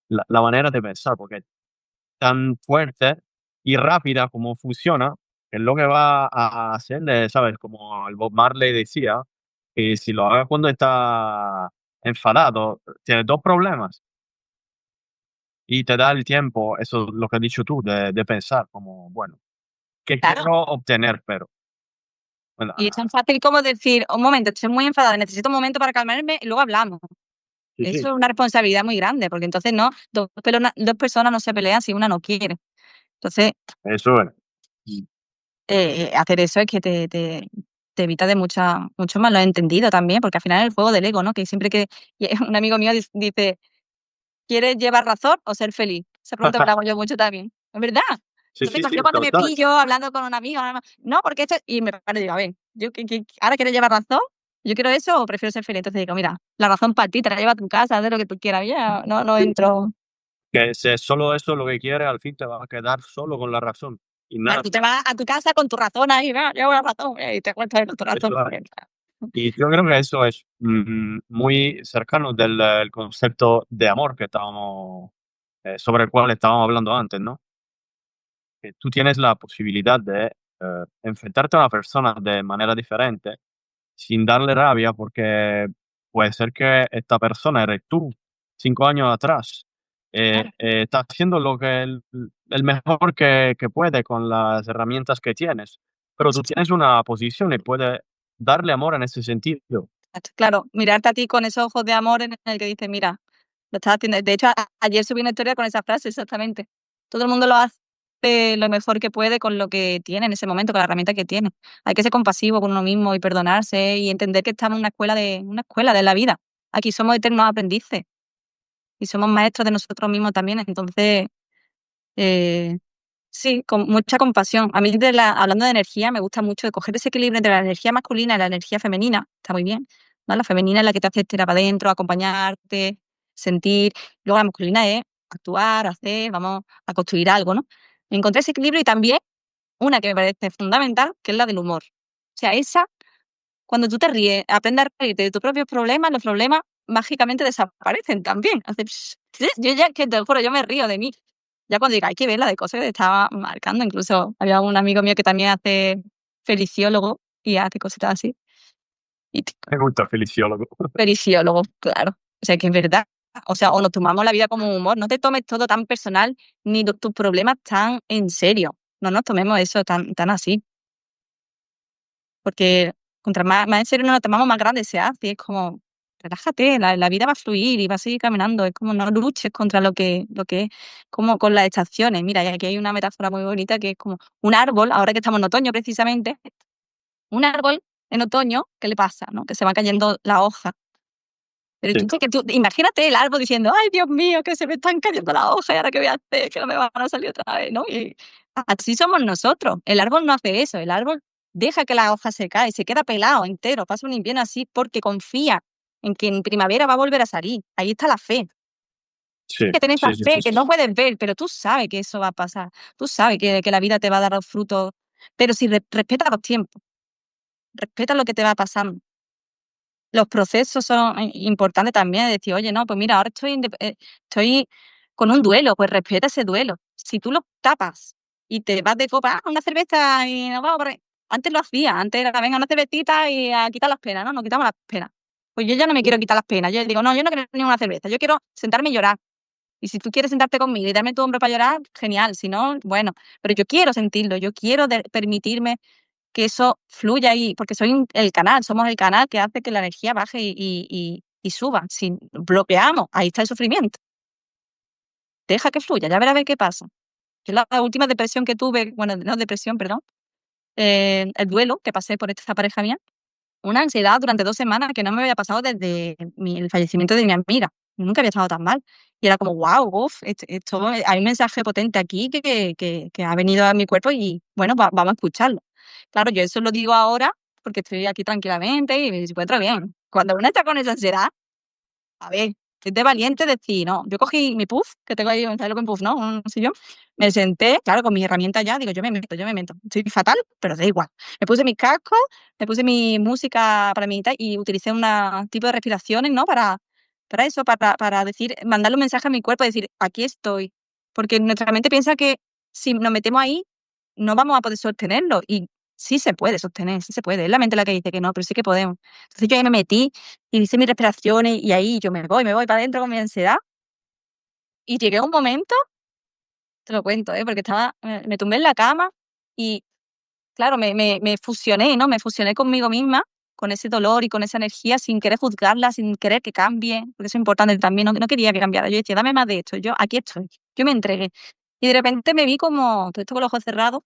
la manera de pensar, porque tan fuerte y rápida como funciona, es lo que va a hacerle, ¿sabes? Como el Bob Marley decía, que si lo hagas cuando está enfadado, tienes 2 problemas, y te da el tiempo, eso es lo que has dicho tú, de pensar como, bueno, ¿qué claro. quiero obtener? Pero, bueno, Y es tan fácil como decir, un momento, estoy muy enfadada, necesito un momento para calmarme y luego hablamos. sí, Eso sí, es una responsabilidad muy grande, porque entonces no, dos personas no se pelean si una no quiere. Entonces, eso es. Mm, hacer eso es que te evita de muchos malos entendidos también, porque al final es el juego del ego, ¿no? Que siempre que y un amigo mío dice, ¿quieres llevar razón o ser feliz? Esa pregunta me la hago yo mucho también. Es verdad. sí, Entonces, sí, sí, yo cuando me total. pillo hablando con un amigo, no, porque esto, y me paro y digo, a ver, yo ahora quieres llevar razón, yo quiero eso o prefiero ser feliz. Entonces digo, mira, la razón para ti, te la lleva a tu casa, haz de lo que tú quieras. Yo ya no entro. Que si es solo eso lo que quieres, al fin te vas a quedar solo con la razón y Claro, nada, tú te vas a tu casa con tu razón ahí, "Ah, llevo la razón", y te cuentas con tu razón. eso es. Y yo creo que eso es, muy cercano del el concepto de amor que estábamos, sobre el cual estábamos hablando antes, ¿no? Que tú tienes la posibilidad de, enfrentarte a una persona de manera diferente, sin darle rabia, porque puede ser que esta persona eres tú, 5 años atrás. Claro, Estás haciendo lo que el mejor que puede con las herramientas que tienes, pero tú tienes una posición y puedes darle amor en ese sentido. claro, mirarte a ti con esos ojos de amor en el que dices, mira, lo estás haciendo. De hecho, ayer subí una historia con esa frase, exactamente. Todo el mundo lo hace lo mejor que puede con lo que tiene en ese momento, con la herramienta que tiene. Hay que ser compasivo con uno mismo y perdonarse y entender que estamos en una escuela de la vida. Aquí somos eternos aprendices y somos maestros de nosotros mismos también. Entonces, eh, sí, con mucha compasión. A mí, hablando de energía, me gusta mucho coger ese equilibrio entre la energía masculina y la energía femenina. Está muy bien, ¿no? La femenina es la que te hace tirar para adentro, acompañarte, sentir. Luego la masculina es actuar, hacer, vamos a construir algo, ¿no? Encontré ese equilibrio y también una que me parece fundamental, que es la del humor. O sea, esa, cuando tú te ríes, aprendes a reírte de tus propios problemas, los problemas mágicamente desaparecen también. Hace, yo ya, que te lo juro, yo me río de mí. Ya cuando diga, hay que ver la de cosas que te estaba marcando. Incluso había un amigo mío que también hace feliciólogo y hace cositas así. Y Me gusta feliciólogo. feliciólogo, claro. O sea, que es verdad. O sea, o nos tomamos la vida como humor. No te tomes todo tan personal ni tus problemas tan en serio. No nos tomemos eso tan así. Porque contra más en serio nos lo tomamos, más grande se hace. Es como, relájate, la vida va a fluir y va a seguir caminando. Es como no luches contra lo que es, como con las estaciones. Mira, y aquí hay una metáfora muy bonita que es como un árbol, ahora que estamos en otoño precisamente, un árbol en otoño, ¿qué le pasa? ¿No? Que se va cayendo la hoja. Pero Sí. imagínate el árbol diciendo, ay, Dios mío, que se me están cayendo las hojas y ahora qué voy a hacer, que no me van a salir otra vez, ¿no? Y así somos nosotros. El árbol no hace eso, el árbol deja que la hoja se cae, se queda pelado entero, pasa un invierno así porque confía en que en primavera va a volver a salir. Ahí está la fe. Sí, Que tener esa sí, sí, fe sí, que sí. no puedes ver, pero tú sabes que eso va a pasar. Tú sabes que la vida te va a dar los frutos, pero si respeta los tiempos, respeta lo que te va pasando. Los procesos son importantes también, de decir, oye, no, pues mira, ahora estoy con un duelo, pues respeta ese duelo. Si tú lo tapas y te vas de copa, una cerveza y nos vamos por ahí. Antes lo hacía, antes era, venga, una cervecita y a quitar las penas, ¿no? Nos quitamos las penas. Pues yo ya no me quiero quitar las penas. Yo digo, no, yo no quiero ni una cerveza, yo quiero sentarme y llorar. Y si tú quieres sentarte conmigo y darme tu hombro para llorar, genial. Si no, bueno, pero yo quiero sentirlo, yo quiero permitirme que eso fluya ahí, porque el canal, somos el canal que hace que la energía baje y suba. Si bloqueamos, ahí está el sufrimiento. Deja que fluya, ya verás a ver qué pasa. Yo la última depresión que tuve, bueno, no depresión, perdón, el duelo que pasé por esta pareja mía, una ansiedad durante 2 semanas que no me había pasado desde el fallecimiento de mi amiga. Nunca había estado tan mal. Y era como, wow, hay un mensaje potente aquí que ha venido a mi cuerpo y, bueno, vamos a escucharlo. Claro, yo eso lo digo ahora porque estoy aquí tranquilamente y me encuentro bien. Cuando uno está con esa ansiedad, a ver, es de valiente decir, no, yo cogí mi puff, que tengo ahí, ¿sabes lo que es un puff, no? Un sillón, me senté, claro, con mi herramienta ya, digo, yo me meto. Estoy fatal, pero da igual. Me puse mis cascos, me puse mi música para meditar y utilicé un tipo de respiraciones, ¿no? Para eso, para decir, mandarle un mensaje a mi cuerpo, decir, aquí estoy. Porque nuestra mente piensa que si nos metemos ahí, no vamos a poder sostenerlo. Y sí se puede sostener, sí se puede. Es la mente la que dice que no, pero sí que podemos. Entonces yo ahí me metí y hice mis respiraciones y ahí yo me voy para adentro con mi ansiedad. Y llegué a un momento, te lo cuento, porque me tumbé en la cama y, claro, me fusioné, ¿no? Me fusioné conmigo misma, con ese dolor y con esa energía, sin querer juzgarla, sin querer que cambie, porque eso es importante también, no quería que cambiara. Yo decía, dame más de esto, yo aquí estoy, yo me entregué. Y de repente me vi como, todo esto con los ojos cerrados,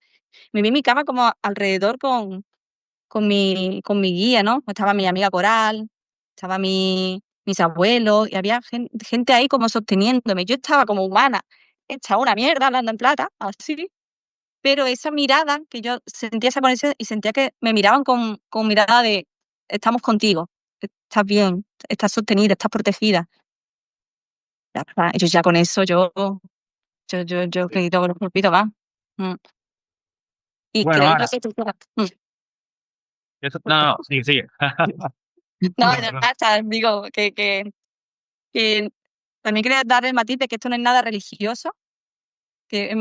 me vi en mi cama como alrededor con mi guía, ¿no? Estaba mi amiga Coral, estaba mis abuelos, y había gente ahí como sosteniéndome. Yo estaba como humana, hecha una mierda, hablando en plata, así, pero esa mirada que yo sentía esa conexión y sentía que me miraban con mirada de: "Estamos contigo, estás bien, estás sostenida, estás protegida". Ya está, yo ya con eso yo Sí. que lo repito más. Mm. Y Bueno, creí Ana, que no, no, sigue, sigue. no, ya está, digo que también quería dar el matiz de que esto no es nada religioso, que es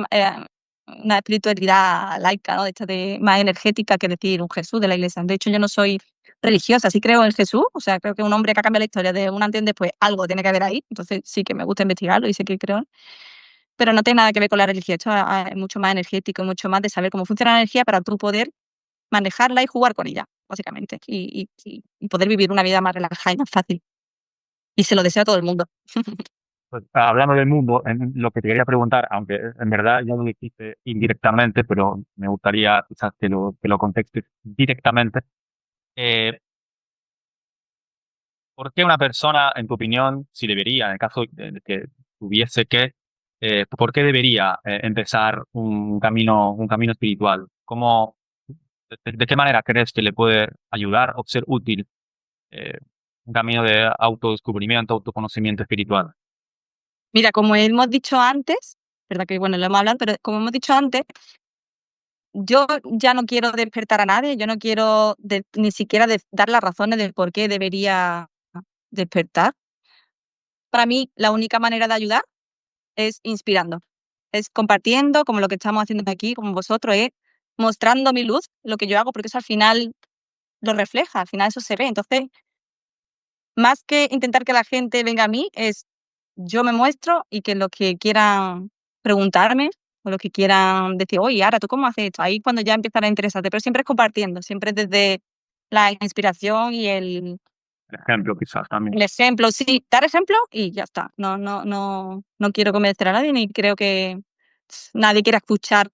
una espiritualidad laica, ¿no? De esta más energética que decir un Jesús de la Iglesia. De hecho, yo no soy religiosa, sí creo en Jesús, o sea, creo que un hombre que ha cambiado la historia de un antes y un después, algo tiene que haber ahí, entonces sí que me gusta investigarlo y sé que creo, pero no tiene nada que ver con la religión, esto es mucho más energético, mucho más de saber cómo funciona la energía para tú poder manejarla y jugar con ella, básicamente, y poder vivir una vida más relajada y más fácil. Y se lo deseo a todo el mundo. Pues, hablando del mundo, lo que te quería preguntar, aunque en verdad ya lo dijiste indirectamente, pero me gustaría quizás que lo contextes directamente. Eh, ¿Por qué una persona, en tu opinión, si debería, en el caso de que tuviese que, por qué debería empezar un camino espiritual? ¿De qué manera crees que le puede ayudar o ser útil eh, un camino de autodescubrimiento, autoconocimiento espiritual? Mira, como hemos dicho antes, verdad que bueno, lo hemos hablado, pero como hemos dicho antes, yo ya no quiero despertar a nadie, yo no quiero ni siquiera dar las razones del por qué debería despertar. Para mí, la única manera de ayudar es inspirando, es compartiendo, como lo que estamos haciendo aquí, como vosotros, es mostrando mi luz, lo que yo hago, porque eso al final lo refleja, al final eso se ve. Entonces, más que intentar que la gente venga a mí, es yo me muestro y que los que quieran preguntarme o los que quieran decir, oye, Ara, ¿tú cómo haces esto? Ahí cuando ya empiezan a interesarte, pero siempre es compartiendo, siempre desde la inspiración y El ejemplo quizás también. El ejemplo, sí, dar ejemplo y ya está. No quiero convencer a nadie ni creo que nadie quiera escuchar.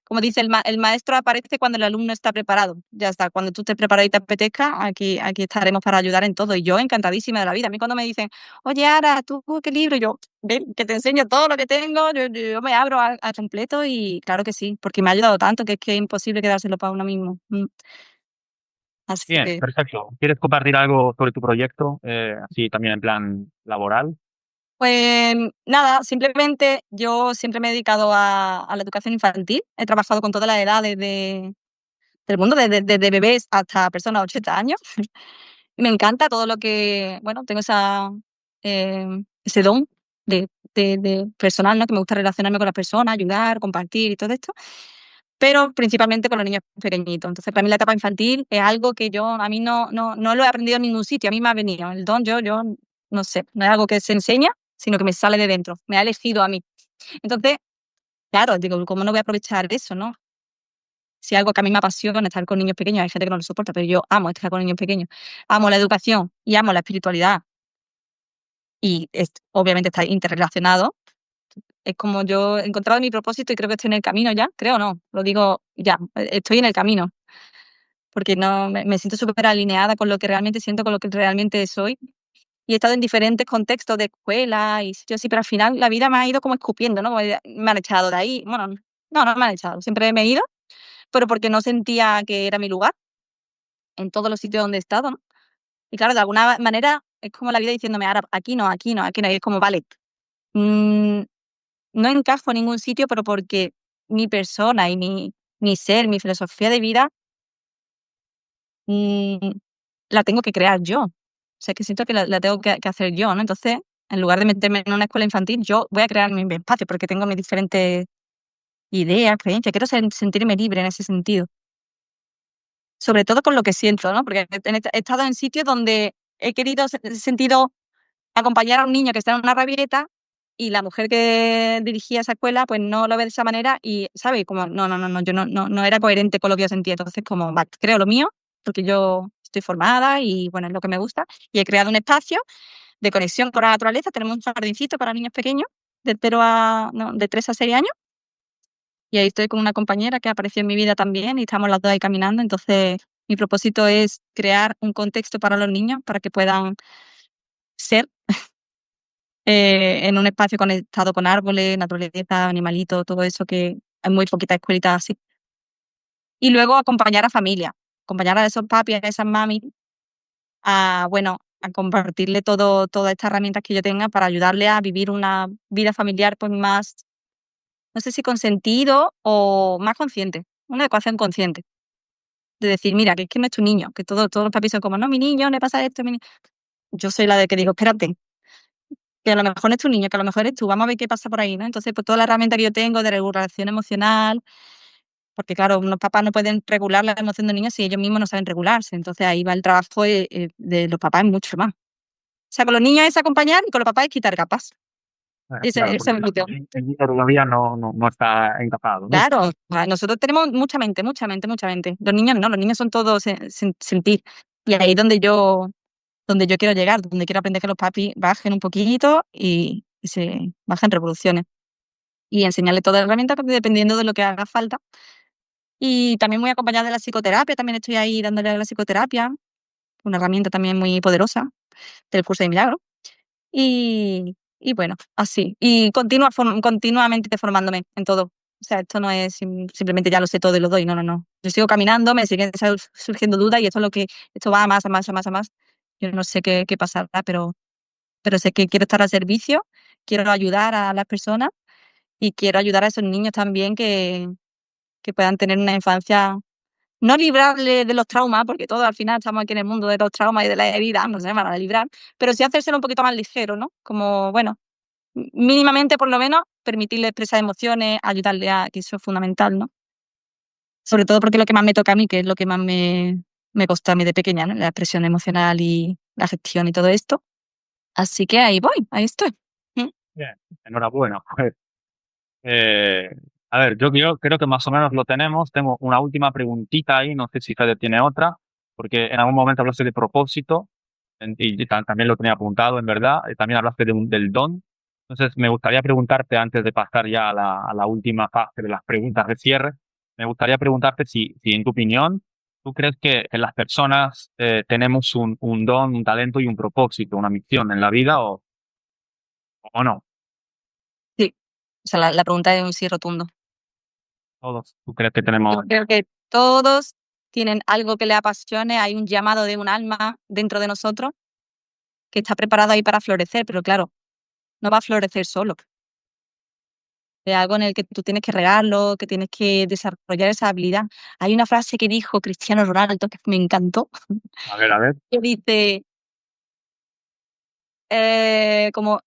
Como dice el maestro aparece cuando el alumno está preparado. Ya está, cuando tú estés preparado y te apetezca, aquí estaremos para ayudar en todo. Y yo encantadísima de la vida. A mí cuando me dicen, oye, Ara, ¿tú qué libro? Yo, ven, que te enseño todo lo que tengo, yo me abro al completo y claro que sí, porque me ha ayudado tanto que es que es imposible quedárselo para uno mismo. Así Bien, que, perfecto. ¿Quieres compartir algo sobre tu proyecto? Así también en plan laboral. pues nada, simplemente yo siempre me he dedicado a la educación infantil. He trabajado con todas las edades del mundo, desde bebés hasta personas de 80 años. Y me encanta todo lo que, bueno, tengo ese don de personal, ¿no? Que me gusta relacionarme con las personas, ayudar, compartir y todo esto, pero principalmente con los niños pequeñitos. Entonces, para mí la etapa infantil es algo que a mí no lo he aprendido en ningún sitio, a mí me ha venido. El don yo no sé, no es algo que se enseña, sino que me sale de dentro, me ha elegido a mí. Entonces, claro, digo, ¿cómo no voy a aprovechar eso, no? Si algo que a mí me apasiona estar con niños pequeños, hay gente que no lo soporta, pero yo amo estar con niños pequeños. Amo la educación y amo la espiritualidad y obviamente está interrelacionado. Es como yo he encontrado mi propósito y creo que estoy en el camino ya, creo no, lo digo ya, estoy en el camino, porque no me siento súper alineada con lo que realmente siento, con lo que realmente soy. Y he estado en diferentes contextos de escuela y sitios así, pero al final la vida me ha ido como escupiendo, ¿no? Como me han echado de ahí. Bueno, no me han echado, siempre me he ido, pero porque no sentía que era mi lugar en todos los sitios donde he estado, ¿no? Y claro, de alguna manera es como la vida diciéndome, ahora aquí no, aquí no, aquí no. Y es como, vale, mm, no encajo en ningún sitio, pero porque mi persona y mi ser, mi filosofía de vida, mm, la tengo que crear yo. O sea, que siento que la tengo que hacer yo, ¿no? Entonces, en lugar de meterme en una escuela infantil, yo voy a crear mi espacio porque tengo mis diferentes ideas, creencias. Quiero sentirme libre en ese sentido. Sobre todo con lo que siento, ¿no? Porque he estado en sitios donde he sentido acompañar a un niño que está en una rabieta y la mujer que dirigía esa escuela pues no lo ve de esa manera y, ¿sabes? Como, yo no era coherente con lo que yo sentía. Entonces, como, va, creo lo mío, porque yo estoy formada y, bueno, es lo que me gusta. Y he creado un espacio de conexión con la naturaleza. Tenemos un jardincito para niños pequeños, de 3 a 6 años. Y ahí estoy con una compañera que apareció en mi vida también y estamos las dos ahí caminando. Entonces, mi propósito es crear un contexto para los niños para que puedan ser en un espacio conectado con árboles, naturaleza, animalitos, todo eso que hay muy poquitas escuelitas así. Y luego acompañar a esos papis, a esas mamis, bueno, a compartirle todas estas herramientas que yo tenga para ayudarle a vivir una vida familiar pues más, no sé si con sentido o más consciente, una educación consciente. De decir, mira, que es que no es tu niño, que todos los papis son como, no, mi niño, le pasa esto, yo soy la de que digo, espérate, que a lo mejor no es tu niño, que a lo mejor eres tú, vamos a ver qué pasa por ahí, ¿no? Entonces, pues toda la herramienta que yo tengo de regulación emocional, porque claro, unos papás no pueden regular la emoción de un niño si ellos mismos no saben regularse, entonces ahí va el trabajo de los papás mucho más. O sea, con los niños es acompañar y con los papás es quitar capas. Claro, Ese es porque mi función. el niño todavía no está encajado, ¿no? Claro, nosotros tenemos mucha mente, mucha mente, mucha mente. Los niños no, los niños son todos sentir. Y ahí es donde yo quiero llegar, donde quiero aprender que los papis bajen un poquito y se bajen revoluciones. Y enseñarle toda la herramienta dependiendo de lo que haga falta. Y también muy acompañada de la psicoterapia, también estoy ahí dándole a la psicoterapia, una herramienta también muy poderosa del curso de milagro. Y bueno, así. Y continuamente formándome en todo. O sea, esto no es simplemente ya lo sé todo y lo doy, no. Yo sigo caminando, me siguen surgiendo dudas y esto va a más, a más, a más, a más. Yo no sé qué pasará, pero sé que quiero estar al servicio, quiero ayudar a las personas y quiero ayudar a esos niños también que puedan tener una infancia, no librarle de los traumas, porque todos al final estamos aquí en el mundo de los traumas y de las heridas, no se van a librar, pero sí hacérselo un poquito más ligero, ¿no? Como, bueno, mínimamente por lo menos permitirle expresar emociones, ayudarle que eso es fundamental, ¿no? Sobre todo porque es lo que más me toca a mí, que es lo que más me costó a mí de pequeña, ¿no? La expresión emocional y la gestión y todo esto. Así que ahí voy, ahí estoy. Mm. Bien, enhorabuena. Pues, eh, a ver, yo creo que más o menos lo tenemos. Tengo una última preguntita ahí, no sé si Fede tiene otra, porque en algún momento hablaste de propósito. También lo tenía apuntado, en verdad. También hablaste del don. Entonces, me gustaría preguntarte, antes de pasar ya a la última fase de las preguntas de cierre, me gustaría preguntarte si en tu opinión, ¿tú crees que las personas tenemos un don, un talento y un propósito, una misión en la vida o no? Sí. O sea, la pregunta es un sí rotundo. Todos, ¿tú crees que Yo tenemos? creo que todos tienen algo que les apasione, hay un llamado de un alma dentro de nosotros que está preparado ahí para florecer, pero claro, no va a florecer solo. Es algo en el que tú tienes que regarlo, que tienes que desarrollar esa habilidad. Hay una frase que dijo Cristiano Ronaldo que me encantó, A ver, que dice, como: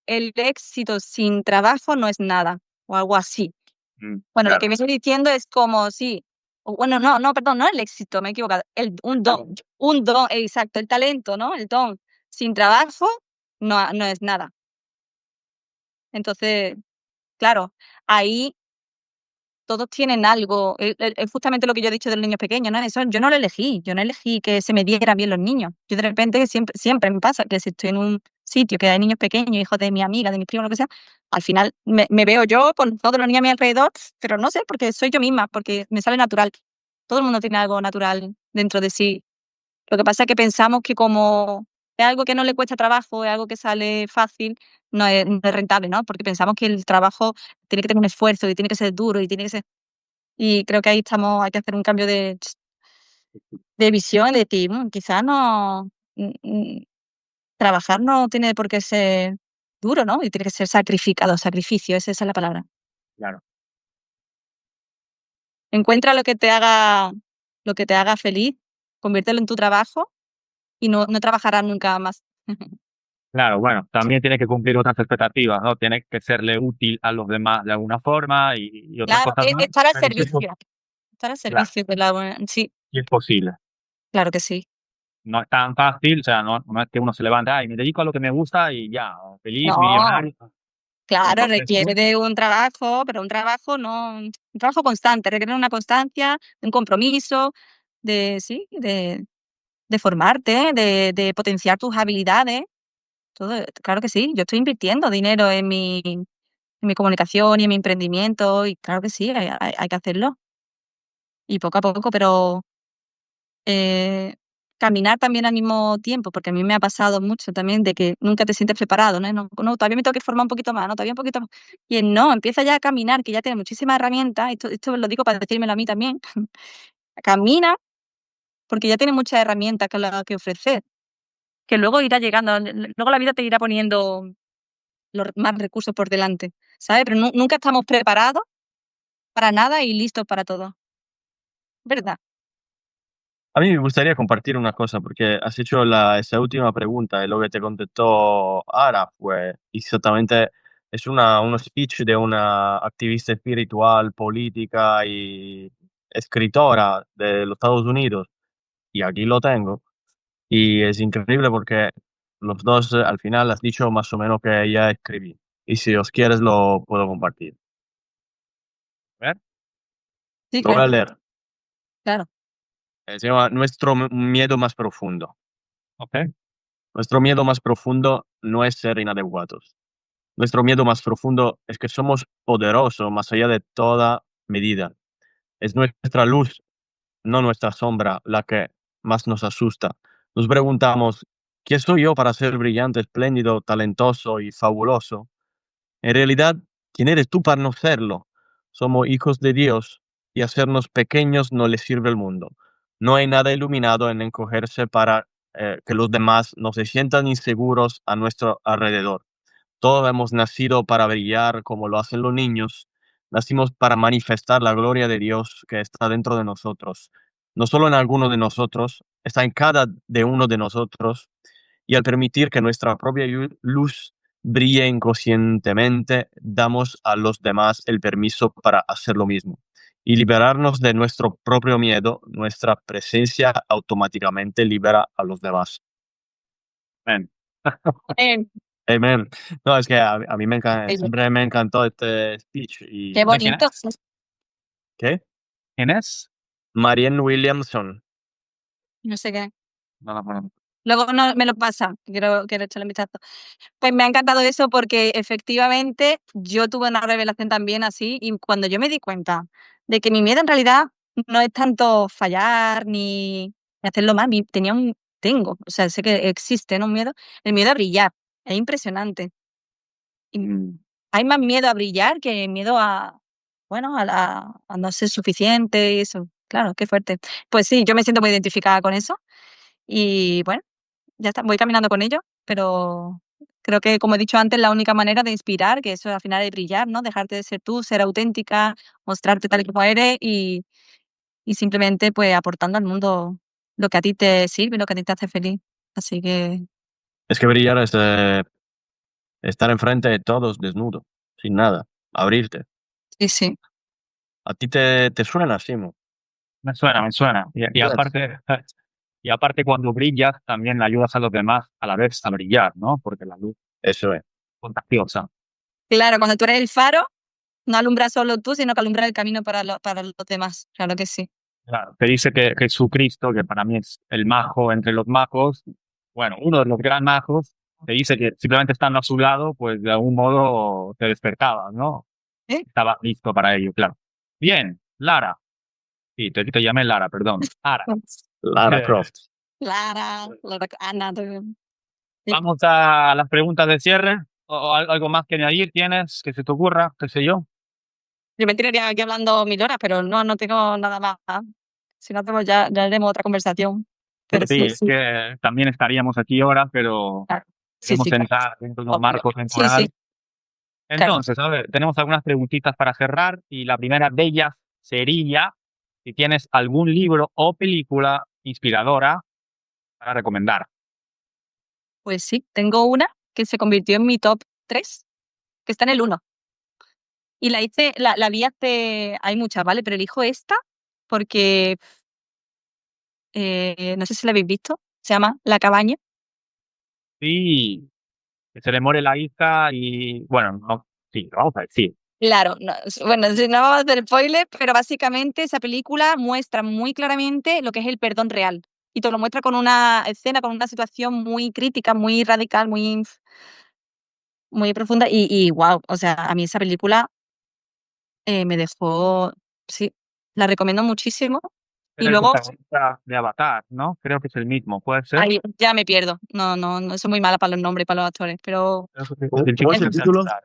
"El éxito sin trabajo no es nada", o algo así. Bueno, lo claro, que me estoy diciendo es como sí, o bueno, no, perdón, no el éxito, me he equivocado, un don, exacto, el talento, ¿no? El don sin trabajo no es nada. Entonces, claro, ahí todos tienen algo, es justamente lo que yo he dicho de los niños pequeños, ¿no? Eso yo no lo elegí, yo no elegí que se me dieran bien los niños. Yo de repente siempre me pasa que si estoy en un sitio que hay niños pequeños, hijos de mi amiga, de mis primos, lo que sea, al final me veo yo con todos los niños a mi alrededor, pero no sé, porque soy yo misma, porque me sale natural. Todo el mundo tiene algo natural dentro de sí. Lo que pasa es que pensamos que como es algo que no le cuesta trabajo, es algo que sale fácil, no es rentable, ¿no? Porque pensamos que el trabajo tiene que tener un esfuerzo y tiene que ser duro y tiene que ser y creo que ahí hay que hacer un cambio de visión, de decir, quizás no, trabajar no tiene por qué ser duro, ¿no? Y tiene que ser sacrificado, sacrificio, esa es la palabra. claro. Encuentra lo que te haga feliz, conviértelo en tu trabajo y no trabajarás nunca más. Claro, bueno, también tiene que cumplir otras expectativas, ¿no? Tiene que serle útil a los demás de alguna forma y otras Claro, cosas más, estar al pero sí estar al claro, servicio de la buena sí, sí es posible. claro que sí. No es tan fácil, o sea, no es que uno se levanta, y me dedico a lo que me gusta y ya, feliz, No. millonario. Es un Claro, proceso, requiere de un trabajo, pero un trabajo constante, requiere una constancia, de un compromiso, de sí, de formarte, de potenciar tus habilidades, todo, claro que sí. Yo estoy invirtiendo dinero en mi comunicación y en mi emprendimiento y claro que sí, hay que hacerlo. Y poco a poco, pero eh, caminar también al mismo tiempo, porque a mí me ha pasado mucho también de que nunca te sientes preparado, ¿no? No, todavía me tengo que formar un poquito más, ¿no? Todavía un poquito más. Y no, empieza ya a caminar, que ya tiene muchísimas herramientas, esto lo digo para decírmelo a mí también. Camina, porque ya tiene muchas herramientas que ofrecer, que luego irá llegando, luego la vida te irá poniendo más recursos por delante, ¿sabes? Pero nunca estamos preparados para nada y listos para todo, ¿verdad? A mí me gustaría compartir una cosa, porque has hecho esa última pregunta y lo que te contestó Ara fue exactamente, es un speech de una activista espiritual, política y escritora de los Estados Unidos, y aquí lo tengo, y es increíble porque los dos al final has dicho más o menos que ella escribí, y si os quieres lo puedo compartir. a ver, Sí, Lo voy a claro, leer. claro. Se llama Nuestro miedo más profundo. ok, Nuestro miedo más profundo no es ser inadecuados. Nuestro miedo más profundo es que somos poderosos más allá de toda medida. Es nuestra luz, no nuestra sombra, la que más nos asusta. Nos preguntamos, ¿quién soy yo para ser brillante, espléndido, talentoso y fabuloso? En realidad, ¿quién eres tú para no serlo? Somos hijos de Dios y hacernos pequeños no le sirve al mundo. No hay nada iluminado en encogerse para que los demás no se sientan inseguros a nuestro alrededor. Todos hemos nacido para brillar como lo hacen los niños. Nacimos para manifestar la gloria de Dios que está dentro de nosotros. No solo en alguno de nosotros, está en cada de uno de nosotros. Y al permitir que nuestra propia luz brille inconscientemente, damos a los demás el permiso para hacer lo mismo. Y liberarnos de nuestro propio miedo, nuestra presencia automáticamente libera a los demás. ven. Eh, Amen. No, es que a mí Bello. siempre me encantó este speech. Qué ¿De quién bonito. es? ¿Qué? ¿Quién es? Marianne Williamson. No sé qué. No la conozco. Luego no me lo pasa, quiero echarle un vistazo. Pues me ha encantado eso porque efectivamente yo tuve una revelación también así y cuando yo me di cuenta de que mi miedo en realidad no es tanto fallar ni hacerlo mal, tengo, o sea, sé que existe, ¿no? Un miedo, el miedo a brillar, es impresionante. Y, hay más miedo a brillar que miedo a, bueno, a no ser suficiente y eso. Claro, qué fuerte. Pues sí, yo me siento muy identificada con eso y bueno, ya está, voy caminando con ello, pero creo que, como he dicho antes, la única manera de inspirar, que eso al final es brillar, ¿no? Dejarte de ser tú, ser auténtica, mostrarte tal y como eres y simplemente pues aportando al mundo lo que a ti te sirve, lo que a ti te hace feliz. Así que Es que brillar es estar enfrente de todos desnudo, sin nada, abrirte. sí, sí. ¿A ti te suena así, Mo? Me suena, me suena. Y Yes. aparte, y aparte cuando brillas, también le ayudas a los demás a la vez a brillar, ¿no? Porque la luz Eso es. es contagiosa. Claro, cuando tú eres el faro, no alumbras solo tú, sino que alumbras el camino para los demás. Claro que sí. Claro, te dice que Jesucristo, que para mí es el mago entre los magos, bueno, uno de los gran magos, te dice que simplemente estando a su lado, pues de algún modo te despertaba, ¿no? ¿Eh? Estaba listo para ello, claro. Bien, Lara. Sí, te llamé Lara, perdón. Lara. Lara Croft. Ana. Sí. Vamos a las preguntas de cierre. ¿O algo más que añadir tienes que se te ocurra? ¿Qué sé yo? Yo me tiraría aquí hablando 1000 horas, pero no tengo nada más. Si no hacemos ya haremos otra conversación. Pero Sí, sí, es que también estaríamos aquí horas, pero claro. Sí, queremos sí, claro. entrar dentro de un Obvio. marco Sí, sí, temporal. claro. Entonces, a ver, tenemos algunas preguntitas para cerrar y la primera de ellas sería si tienes algún libro o película inspiradora para recomendar. Pues sí, tengo una que se convirtió en mi top 3, que está en el 1. Y la vi hace, hay muchas, ¿vale? Pero elijo esta porque no sé si la habéis visto. Se llama La cabaña. Sí, que se le muere la hija y, bueno, no, sí, vamos a decir. Claro, bueno, si no vamos a hacer spoiler, pero básicamente esa película muestra muy claramente lo que es el perdón real. Y te lo muestra con una escena, con una situación muy crítica, muy radical, muy profunda. Y wow, o sea, a mí esa película me dejó, sí, la recomiendo muchísimo. Y Era el luego, protagonista de Avatar, ¿no? Creo que es el mismo, ¿puede ser? ahí ya me pierdo. No soy muy mala para los nombres y para los actores, pero Creo que es ¿Cómo el chico es que el se título? Avatar.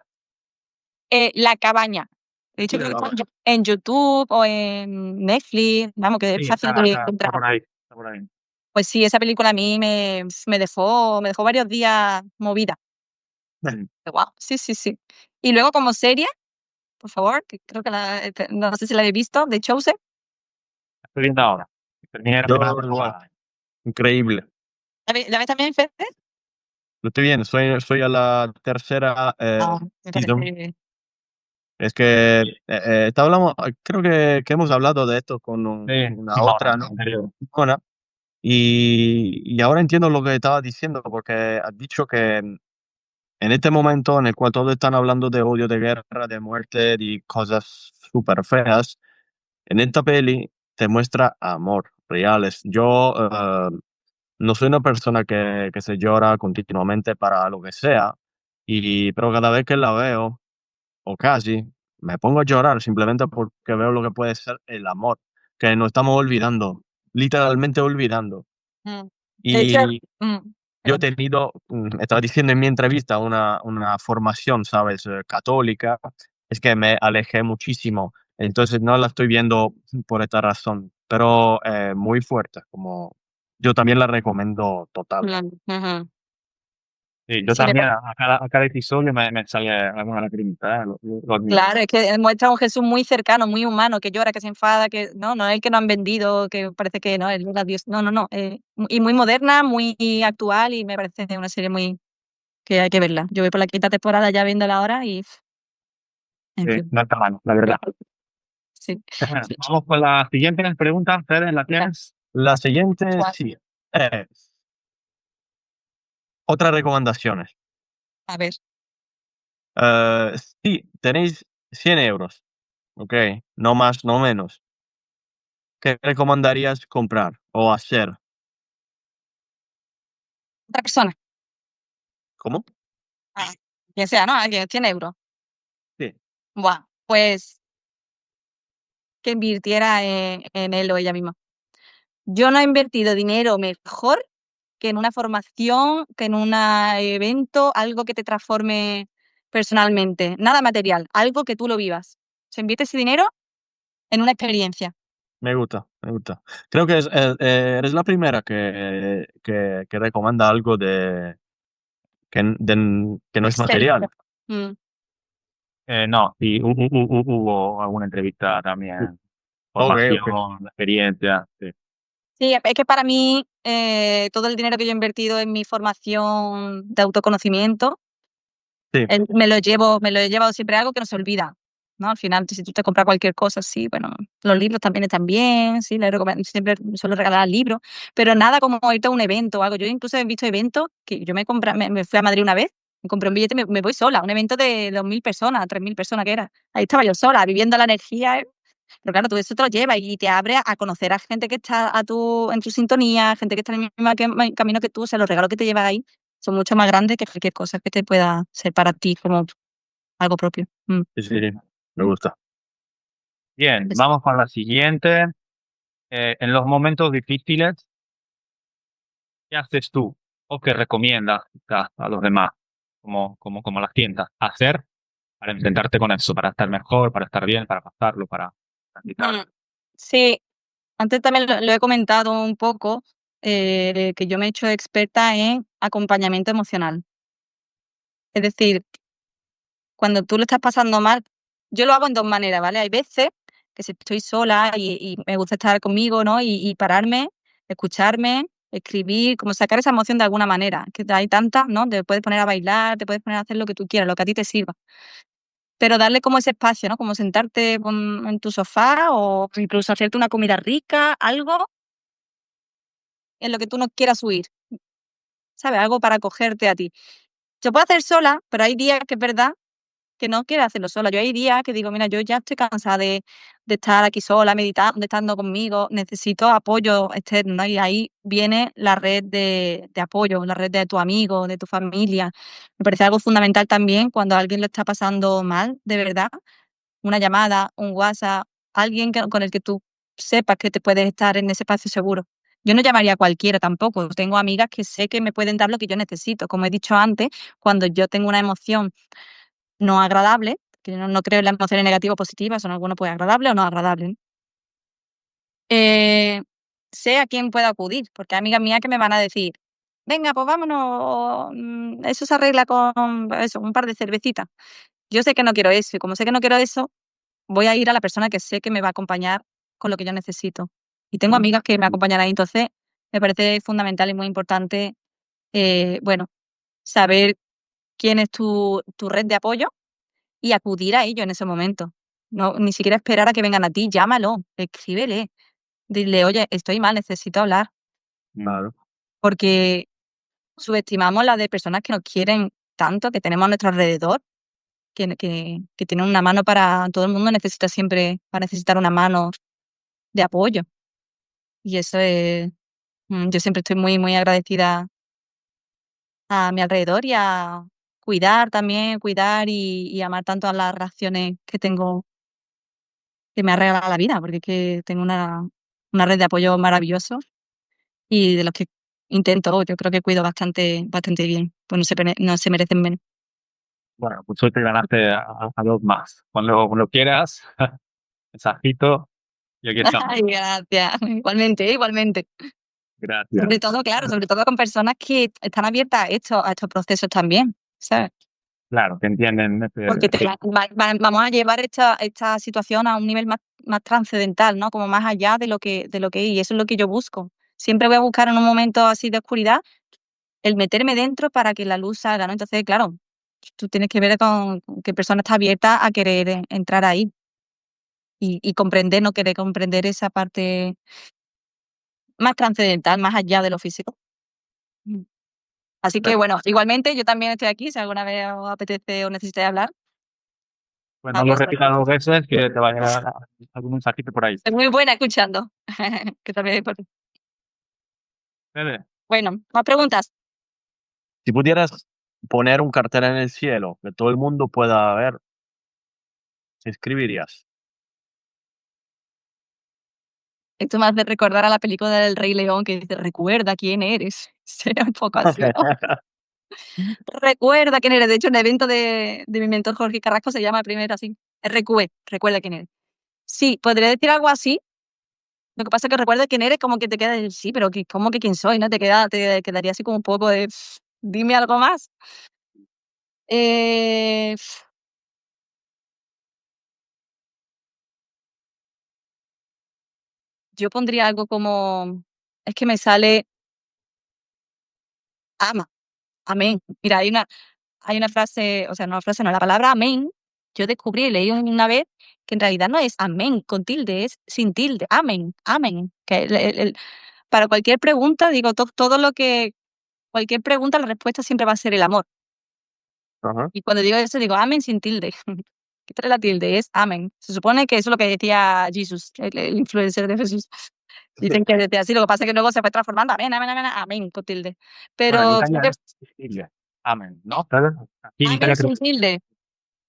La cabaña. De hecho, creo que está en YouTube o en Netflix, vamos, que es Sí, fácil de está encontrar. por ahí, está por ahí. Pues sí, esa película a mí me dejó varios días movida. Mm. Guau, sí, sí, sí. Y luego como serie, por favor, que creo que no sé si la habéis visto, The Chosen. Estoy viendo ahora. Terminé la Yo primera igual. temporada. Increíble. ¿La ves también en Fede? Lo estoy viendo, soy a la tercera Me season. parece. Es que creo que hemos hablado de esto con Sí, una Simona, otra, ¿no? anterior. Persona, y ahora entiendo lo que estaba diciendo, porque has dicho que en este momento en el cual todos están hablando de odio, de guerra, de muerte y cosas súper feas, en esta peli te muestra amor reales. Yo no soy una persona que se llora continuamente para lo que sea, pero cada vez que la veo, o casi, me pongo a llorar simplemente porque veo lo que puede ser el amor, que nos estamos olvidando, literalmente olvidando. Mm. De hecho, Y yo he perdón. tenido, estaba diciendo en mi entrevista, una formación, ¿sabes? Católica, es que me alejé muchísimo, entonces no la estoy viendo por esta razón, pero muy fuerte, como yo también la recomiendo total. Ujú. Sí, yo Sí, también a cada episodio me sale alguna lagrimita, lo admito. claro, es que muestra a un Jesús muy cercano, muy humano, que llora, que se enfada, que no es el que nos han vendido, que parece que no, él era Dios. No. Y muy moderna, muy actual, y me parece una serie muy que hay que verla. Yo voy por la quinta temporada ya viéndola ahora y, en Sí, fin, no está mal, la verdad. sí. Vamos con la siguiente pregunta, Fede, ¿la tienes? La siguiente, ¿Cuál? sí, eh, otras recomendaciones. A ver, Si tenéis 100 euros, ¿ok? No más, no menos. ¿Qué recomendarías comprar o hacer? otra persona, ¿Cómo? quien sea, ¿no? Alguien, 100 euros. Sí. Buah, pues que invirtiera en él o ella misma. Yo no he invertido dinero mejor que en una formación, que en un evento, algo que te transforme personalmente. Nada material, algo que tú lo vivas. Se invierte ese dinero en una experiencia. Me gusta, me gusta. Creo que eres la primera que recomienda algo que no es material. Mm. No, sí, hubo alguna entrevista también, Okey, okey. formación, experiencia, sí. Sí, es que para mí todo el dinero que yo he invertido en mi formación de autoconocimiento, Sí, me lo he llevado siempre algo que no se olvida, ¿no? Al final, si tú te compras cualquier cosa, sí, bueno, los libros también están bien, sí, siempre suelo regalar libros, pero nada como irte a un evento o algo. Yo incluso he visto eventos que yo me fui a Madrid una vez, me compré un billete y me voy sola, un evento de 2000 personas, 3000 personas que era. Ahí estaba yo sola, viviendo la energía. Pero claro, tú eso te lo llevas y te abre a conocer a gente que está en tu sintonía, gente que está en el mismo camino que tú. O sea, los regalos que te llevas ahí son mucho más grandes que cualquier cosa que te pueda ser para ti como algo propio. sí, sí, sí, me gusta. Bien, Pues, vamos con la siguiente. En los momentos difíciles, ¿qué haces tú? ¿O qué recomiendas quizás a los demás, como las tiendas, hacer para enfrentarte con eso, para estar mejor, para estar bien, para pasarlo, para transitar? sí, antes también lo he comentado un poco, que yo me he hecho experta en acompañamiento emocional. Es decir, cuando tú lo estás pasando mal, yo lo hago en 2 maneras, ¿vale? Hay veces que si estoy sola y me gusta estar conmigo, ¿no? Y pararme, escucharme, escribir, como sacar esa emoción de alguna manera, que hay tantas, ¿no? Te puedes poner a bailar, te puedes poner a hacer lo que tú quieras, lo que a ti te sirva. Pero darle como ese espacio, ¿no? Como sentarte en tu sofá o incluso hacerte una comida rica, algo en lo que tú no quieras huir, ¿sabes? Algo para acogerte a ti. Se puede hacer sola, pero hay días que es verdad que no quiero hacerlo sola. Yo hay días que digo: "Mira, yo ya estoy cansada de estar aquí sola, meditando, estando conmigo, necesito apoyo externo", ¿no? Y ahí viene la red de apoyo, la red de tu amigo, de tu familia. Me parece algo fundamental también cuando alguien lo está pasando mal, de verdad, una llamada, un WhatsApp, alguien con el que tú sepas que te puedes estar en ese espacio seguro. Yo no llamaría a cualquiera tampoco. Tengo amigas que sé que me pueden dar lo que yo necesito. Como he dicho antes, cuando yo tengo una emoción no agradable, que yo no creo en las emociones negativas o positivas, son algunas pues agradables o no agradables, ¿no? Eh, sé a quién puedo acudir, porque hay amigas mías que me van a decir: "Venga, pues vámonos, eso se arregla con eso, un par de cervecitas". Yo sé que no quiero eso, y como sé que no quiero eso, voy a ir a la persona que sé que me va a acompañar con lo que yo necesito. Y tengo amigas que me acompañan ahí, entonces me parece fundamental y muy importante, bueno, saber quién es tu red de apoyo y acudir a ello en ese momento. No, ni siquiera esperar a que vengan a ti, llámalo, escríbele, dile: "Oye, estoy mal, necesito hablar", Claro. porque subestimamos la de personas que nos quieren tanto, que tenemos a nuestro alrededor, que tienen una mano para todo el mundo necesita siempre va a necesitar una mano de apoyo. Y eso es, yo siempre estoy muy, muy agradecida a mi alrededor y a cuidar también, cuidar y amar tanto a las relaciones que tengo que me ha regalado la vida, porque es que tengo una red de apoyo maravilloso y de los que intento, yo creo que cuido bastante bien, pues no se merecen menos. Bueno, pues hoy te ganaste a dos más. Cuando quieras, mensajito y aquí estamos. Ay, gracias. Igualmente, igualmente. Gracias. Sobre todo, claro, sobre todo con personas que están abiertas a estos procesos también, ¿sabes? Claro, que entienden Porque sí, vamos a llevar esta situación a un nivel más trascendental, ¿no? Como más allá de lo que es, y eso es lo que yo busco. Siempre voy a buscar en un momento así de oscuridad el meterme dentro para que la luz salga, ¿no? Entonces, claro, tú tienes que ver con qué persona está abierta a querer entrar ahí y comprender, no querer comprender esa parte más trascendental, más allá de lo físico. Mm. Así que, perfecto. bueno, igualmente yo también estoy aquí, si alguna vez os apetece o necesitáis hablar, Bueno, a no lo vuestra repitas dos veces que te va a llegar algún mensajito por ahí. soy muy buena escuchando, que también es importante. Fede, Bueno, más preguntas. Si pudieras poner un cartel en el cielo que todo el mundo pueda ver, ¿qué escribirías? Esto me hace recordar a la película del Rey León que dice: "Recuerda quién eres". Sería un poco así, ¿no? Recuerda quién eres. De hecho, el evento de mi mentor Jorge Carrasco se llama primero así, RQE, recuerda quién eres. Sí, podría decir algo así. Lo que pasa es que recuerda quién eres, como que te queda el sí, pero que, ¿cómo que quién soy? ¿No? Te quedaría así como un poco de dime algo más. Eh, yo pondría algo como, es que me sale ama, amén. Mira, hay una frase, o sea, no frase, no, la palabra amén, yo descubrí, leí una vez que en realidad no es amén con tilde, es sin tilde, amén, amén. Que para cualquier pregunta, digo, todo lo que, cualquier pregunta, la respuesta siempre va a ser el amor. Ajá. Y cuando digo eso, digo amén sin tilde. Quítale la tilde, es amén. Se supone que eso es lo que decía Jesús, el influencer de Jesús. Dicen que decía así, lo que pasa es que luego se fue transformando, amén, amén, amén, amén, con tilde. Bueno, en Pero creo que Italia es Sicilia. Amén, ¿no? ¿Sabes? Aquí en amén Italia creo sin que tilde,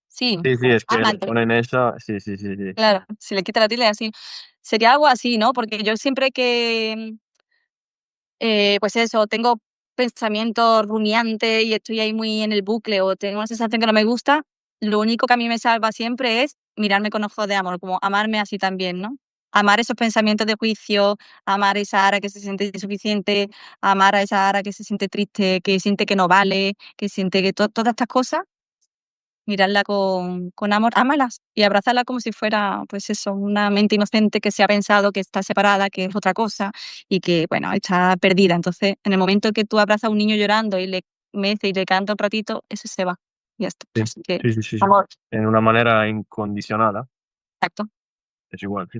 sí, Sí, sí, es que le amante. ponen eso. Sí, sí, sí, sí. Claro, si le quita la tilde así. Sería algo así, ¿no? Porque yo siempre que, pues eso, tengo pensamientos rumiantes y estoy ahí muy en el bucle o tengo una sensación que no me gusta, lo único que a mí me salva siempre es mirarme con ojos de amor, como amarme así también, ¿no? Amar esos pensamientos de juicio, amar a esa Ara que se siente insuficiente, amar a esa Ara que se siente triste, que siente que no vale, que siente que todas estas cosas, mirarla con amor, ámalas y abrazarla como si fuera, pues eso, una mente inocente que se ha pensado que está separada, que es otra cosa y que, bueno, está perdida. Entonces, en el momento que tú abrazas a un niño llorando y le mece y le canta un ratito, eso se va. Y ya está. Sí, Así que, sí, sí, sí, sí. amor, En una manera incondicional, exacto. es igual, sí.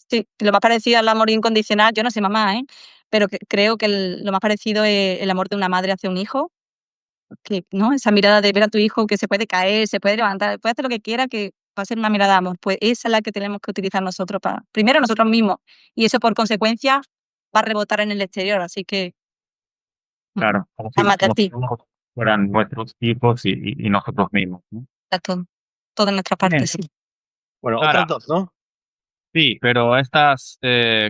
Sí, lo más parecido al amor incondicional, yo no soy mamá, ¿eh? Pero creo que lo más parecido es el amor de una madre hacia un hijo, que, ¿no? Esa mirada de ver a tu hijo que se puede caer, se puede levantar, puede hacer lo que quiera, que va a ser una mirada de amor. Pues esa es la que tenemos que utilizar nosotros para, primero nosotros mismos, y eso por consecuencia va a rebotar en el exterior, así que claro, como si, amate a como si ti, todos fueran nuestros hijos y nosotros mismos, ¿no? exacto, todo en nuestra parte, Bien, sí. Bueno, Sara, otras dos, ¿no? sí, pero estas,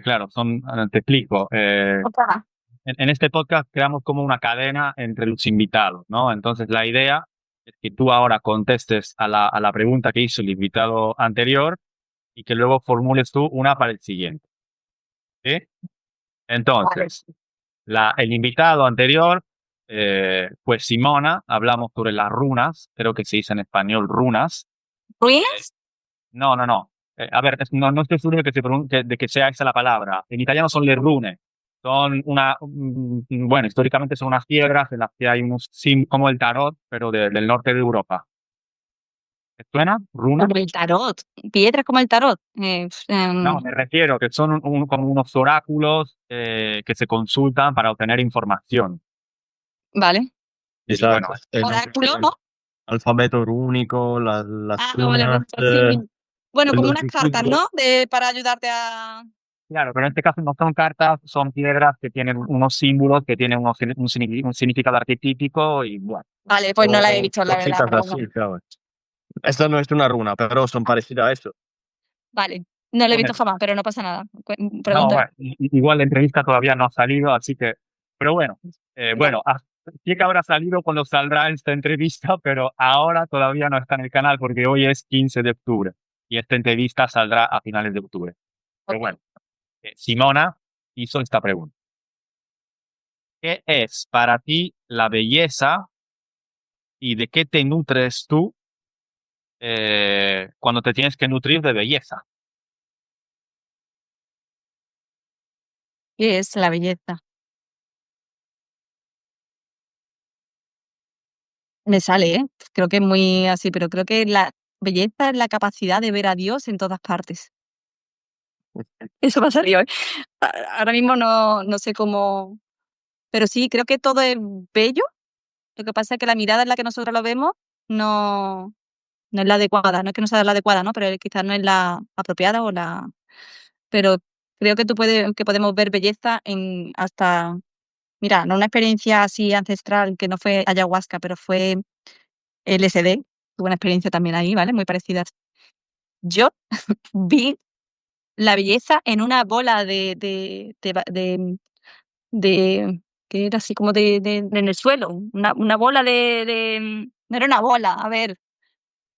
claro, son, te explico. Opa. En este podcast creamos como una cadena entre los invitados, ¿no? Entonces la idea es que tú ahora contestes a la pregunta que hizo el invitado anterior y que luego formules tú una para el siguiente, ¿sí? Vale. Entonces, el invitado anterior fue Simona, hablamos sobre las runas, creo que se dice en español runas. ¿Ruinas? No, no, no. A ver, no, no estoy seguro de que sea esa la palabra. En italiano son le rune. Son bueno, históricamente son unas piedras en las que hay unos, como el tarot, pero del norte de Europa. ¿Te suena? ¿Runa? Como el tarot, piedras como el tarot. No, me refiero que son como unos oráculos que se consultan para obtener información. Vale. Y bueno, Exacto. Oráculo, ¿no? Alfabeto rúnico, las Ah, vale, runas, sí. Bueno, como los unas cartas, discípulos. ¿no? Para ayudarte a... claro, pero en este caso no son cartas, son piedras que tienen unos símbolos, que tienen un significado arquetípico y bueno. Vale, pues no la he O visto, la verdad, cositas pero bueno. así, ¿sabes? Esta no es una runa, pero son parecidas a eso. Vale, no lo he visto Bueno, jamás, pero no pasa nada. no, Pregunta. bueno, igual la entrevista todavía no ha salido, así que, pero bueno, Vale. sí que habrá salido cuando saldrá esta entrevista, pero ahora todavía no está en el canal porque hoy es 15 de octubre y esta entrevista saldrá a finales de octubre. Pero Ok. bueno, Simona hizo esta pregunta. ¿Qué es para ti la belleza y de qué te nutres tú cuando te tienes que nutrir de belleza? ¿Qué es la belleza? Me sale, ¿eh? Creo que es muy así, pero creo que la belleza es la capacidad de ver a Dios en todas partes. Eso me ha salido, ¿eh? Ahora mismo no sé cómo, pero sí, creo que todo es bello. Lo que pasa es que la mirada en la que nosotros lo vemos no, no es la adecuada. No es que no sea la adecuada, ¿no? Pero quizás no es la apropiada o la... Pero creo que que podemos ver belleza en hasta Mira, no una experiencia así ancestral, que no fue ayahuasca, pero fue LSD. Tuve una experiencia también ahí, ¿vale? Muy parecida. Yo vi la belleza en una bola que era así como en el suelo, una bola no era una bola, a ver,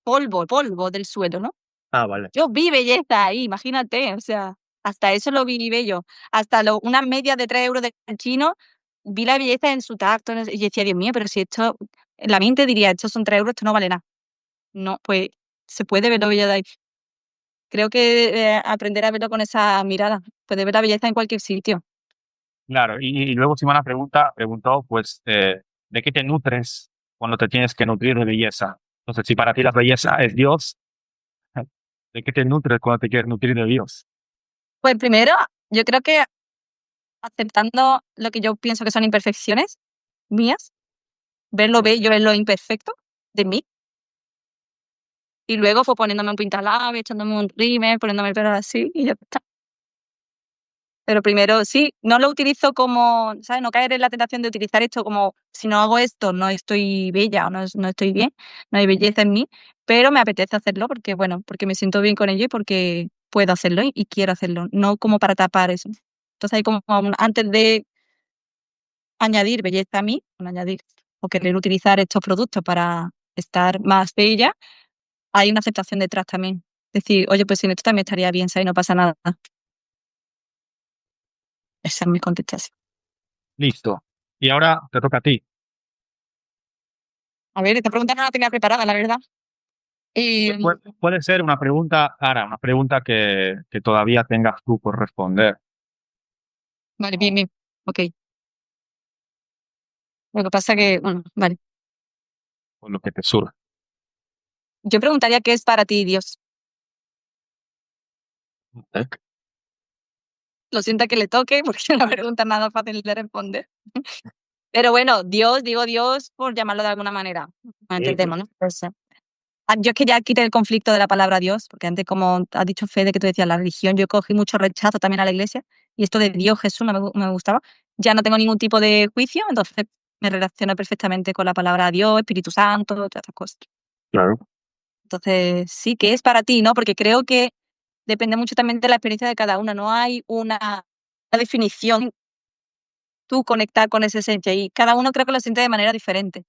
polvo del suelo, ¿no? Ah, vale. Yo vi belleza ahí, imagínate, o sea, hasta eso lo vi bello. Hasta una media de 3 euros del chino, vi la belleza en su tacto, y decía, Dios mío, pero si esto, en la mente diría, estos son 3 euros, esto no vale nada. No, pues se puede ver lo bello de ahí. Creo que aprender a verlo con esa mirada, puede ver la belleza en cualquier sitio. Claro, y luego Simona preguntó, pues, ¿de qué te nutres cuando te tienes que nutrir de belleza? Entonces, si para ti la belleza es Dios, ¿de qué te nutres cuando te quieres nutrir de Dios? Pues primero, yo creo que aceptando lo que yo pienso que son imperfecciones mías, ver lo bello en lo imperfecto de mí, y luego fue poniéndome un pintalabios, echándome un rímel, poniéndome el pelo así y ya está. Pero primero sí, no lo utilizo como, ¿sabes? No caer en la tentación de utilizar esto como, si no hago esto, no estoy bella o no estoy bien, no hay belleza en mí, pero me apetece hacerlo porque, bueno, porque me siento bien con ello y porque puedo hacerlo y quiero hacerlo, no como para tapar eso. Entonces hay como, antes de añadir belleza a mí, o querer utilizar estos productos para estar más bella, hay una aceptación detrás también. Decir, oye, pues sin esto también estaría bien, ¿sabes? No pasa nada. Esa es mi contestación. Listo. Y ahora te toca a ti. A ver, esta pregunta no la tenía preparada, la verdad. Y, Puede ser una pregunta, Ara, una pregunta que todavía tengas tú por responder, vale, bien, ok. Lo que pasa que, bueno, vale. o lo que te surja. Yo preguntaría qué es para ti Dios. ¿Eh? Lo siento que le toque porque es una pregunta nada fácil de responder. Pero bueno, Dios, digo Dios por llamarlo de alguna manera. No entendemos, ¿no? Pues, yo es que ya quité el conflicto de la palabra Dios, porque antes, como has dicho Fede, que tú decías la religión, yo cogí mucho rechazo también a la iglesia, y esto de Dios, Jesús, no me gustaba. Ya no tengo ningún tipo de juicio, entonces me relaciono perfectamente con la palabra Dios, Espíritu Santo, todas estas cosas. Claro. Entonces, sí, ¿qué es para ti, no? Porque creo que depende mucho también de la experiencia de cada uno. No hay una definición, tú conectar con esa esencia, y cada uno creo que lo siente de manera diferente.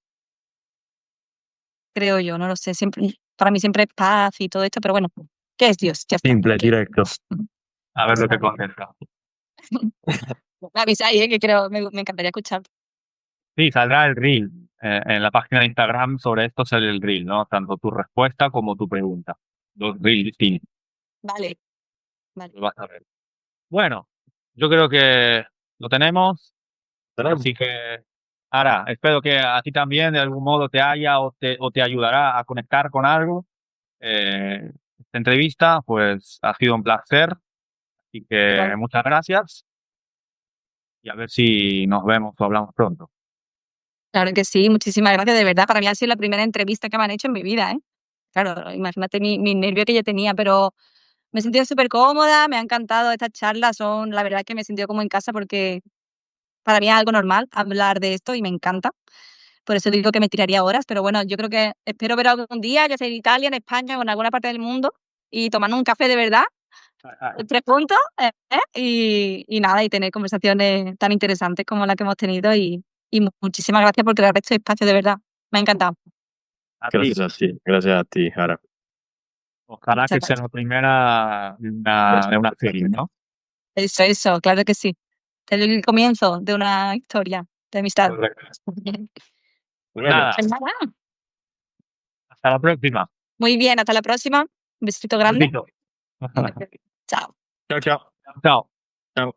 Creo yo, no lo sé. Siempre, para mí siempre es paz y todo esto, pero bueno, ¿qué es Dios? Ya está. Simple, ¿Qué? directo. A ver lo que contesta. Me avisáis, que creo, me encantaría escuchar. Sí, saldrá el reel. En la página de Instagram sobre esto sale el reel, ¿no? Tanto tu respuesta como tu pregunta. Dos reels distintos. Vale, vale. Lo vas a ver. Bueno, yo creo que lo tenemos. Así que, Ara, espero que a ti también de algún modo te haya o te ayudará a conectar con algo. Esta entrevista, pues, ha sido un placer. Así que Igual. muchas gracias y a ver si nos vemos o hablamos pronto. Claro que sí, muchísimas gracias, de verdad. Para mí ha sido la primera entrevista que me han hecho en mi vida, ¿eh? Claro, imagínate mi nervio que yo tenía, pero me he sentido súper cómoda, me ha encantado estas charlas, la verdad que me he sentido como en casa porque para mí es algo normal hablar de esto y me encanta. Por eso digo que me tiraría horas, pero bueno, yo creo que espero ver algún día, ya sea en Italia, en España o en alguna parte del mundo, y tomando un café de verdad, 3 puntos, y nada, y tener conversaciones tan interesantes como la que hemos tenido, y muchísimas gracias por crear este espacio, de verdad. Me ha encantado. A ti. Gracias a ti, Jara. Ojalá Muchas que sea gracias. la primera de una serie, ¿no? Eso, claro que sí. El comienzo de una historia de amistad. Correcto. Bueno, Nada, Pues nada, hasta la próxima. muy bien, hasta la próxima. Un besito Un grande. besito. Chao. chao, chao. Chao. Chao.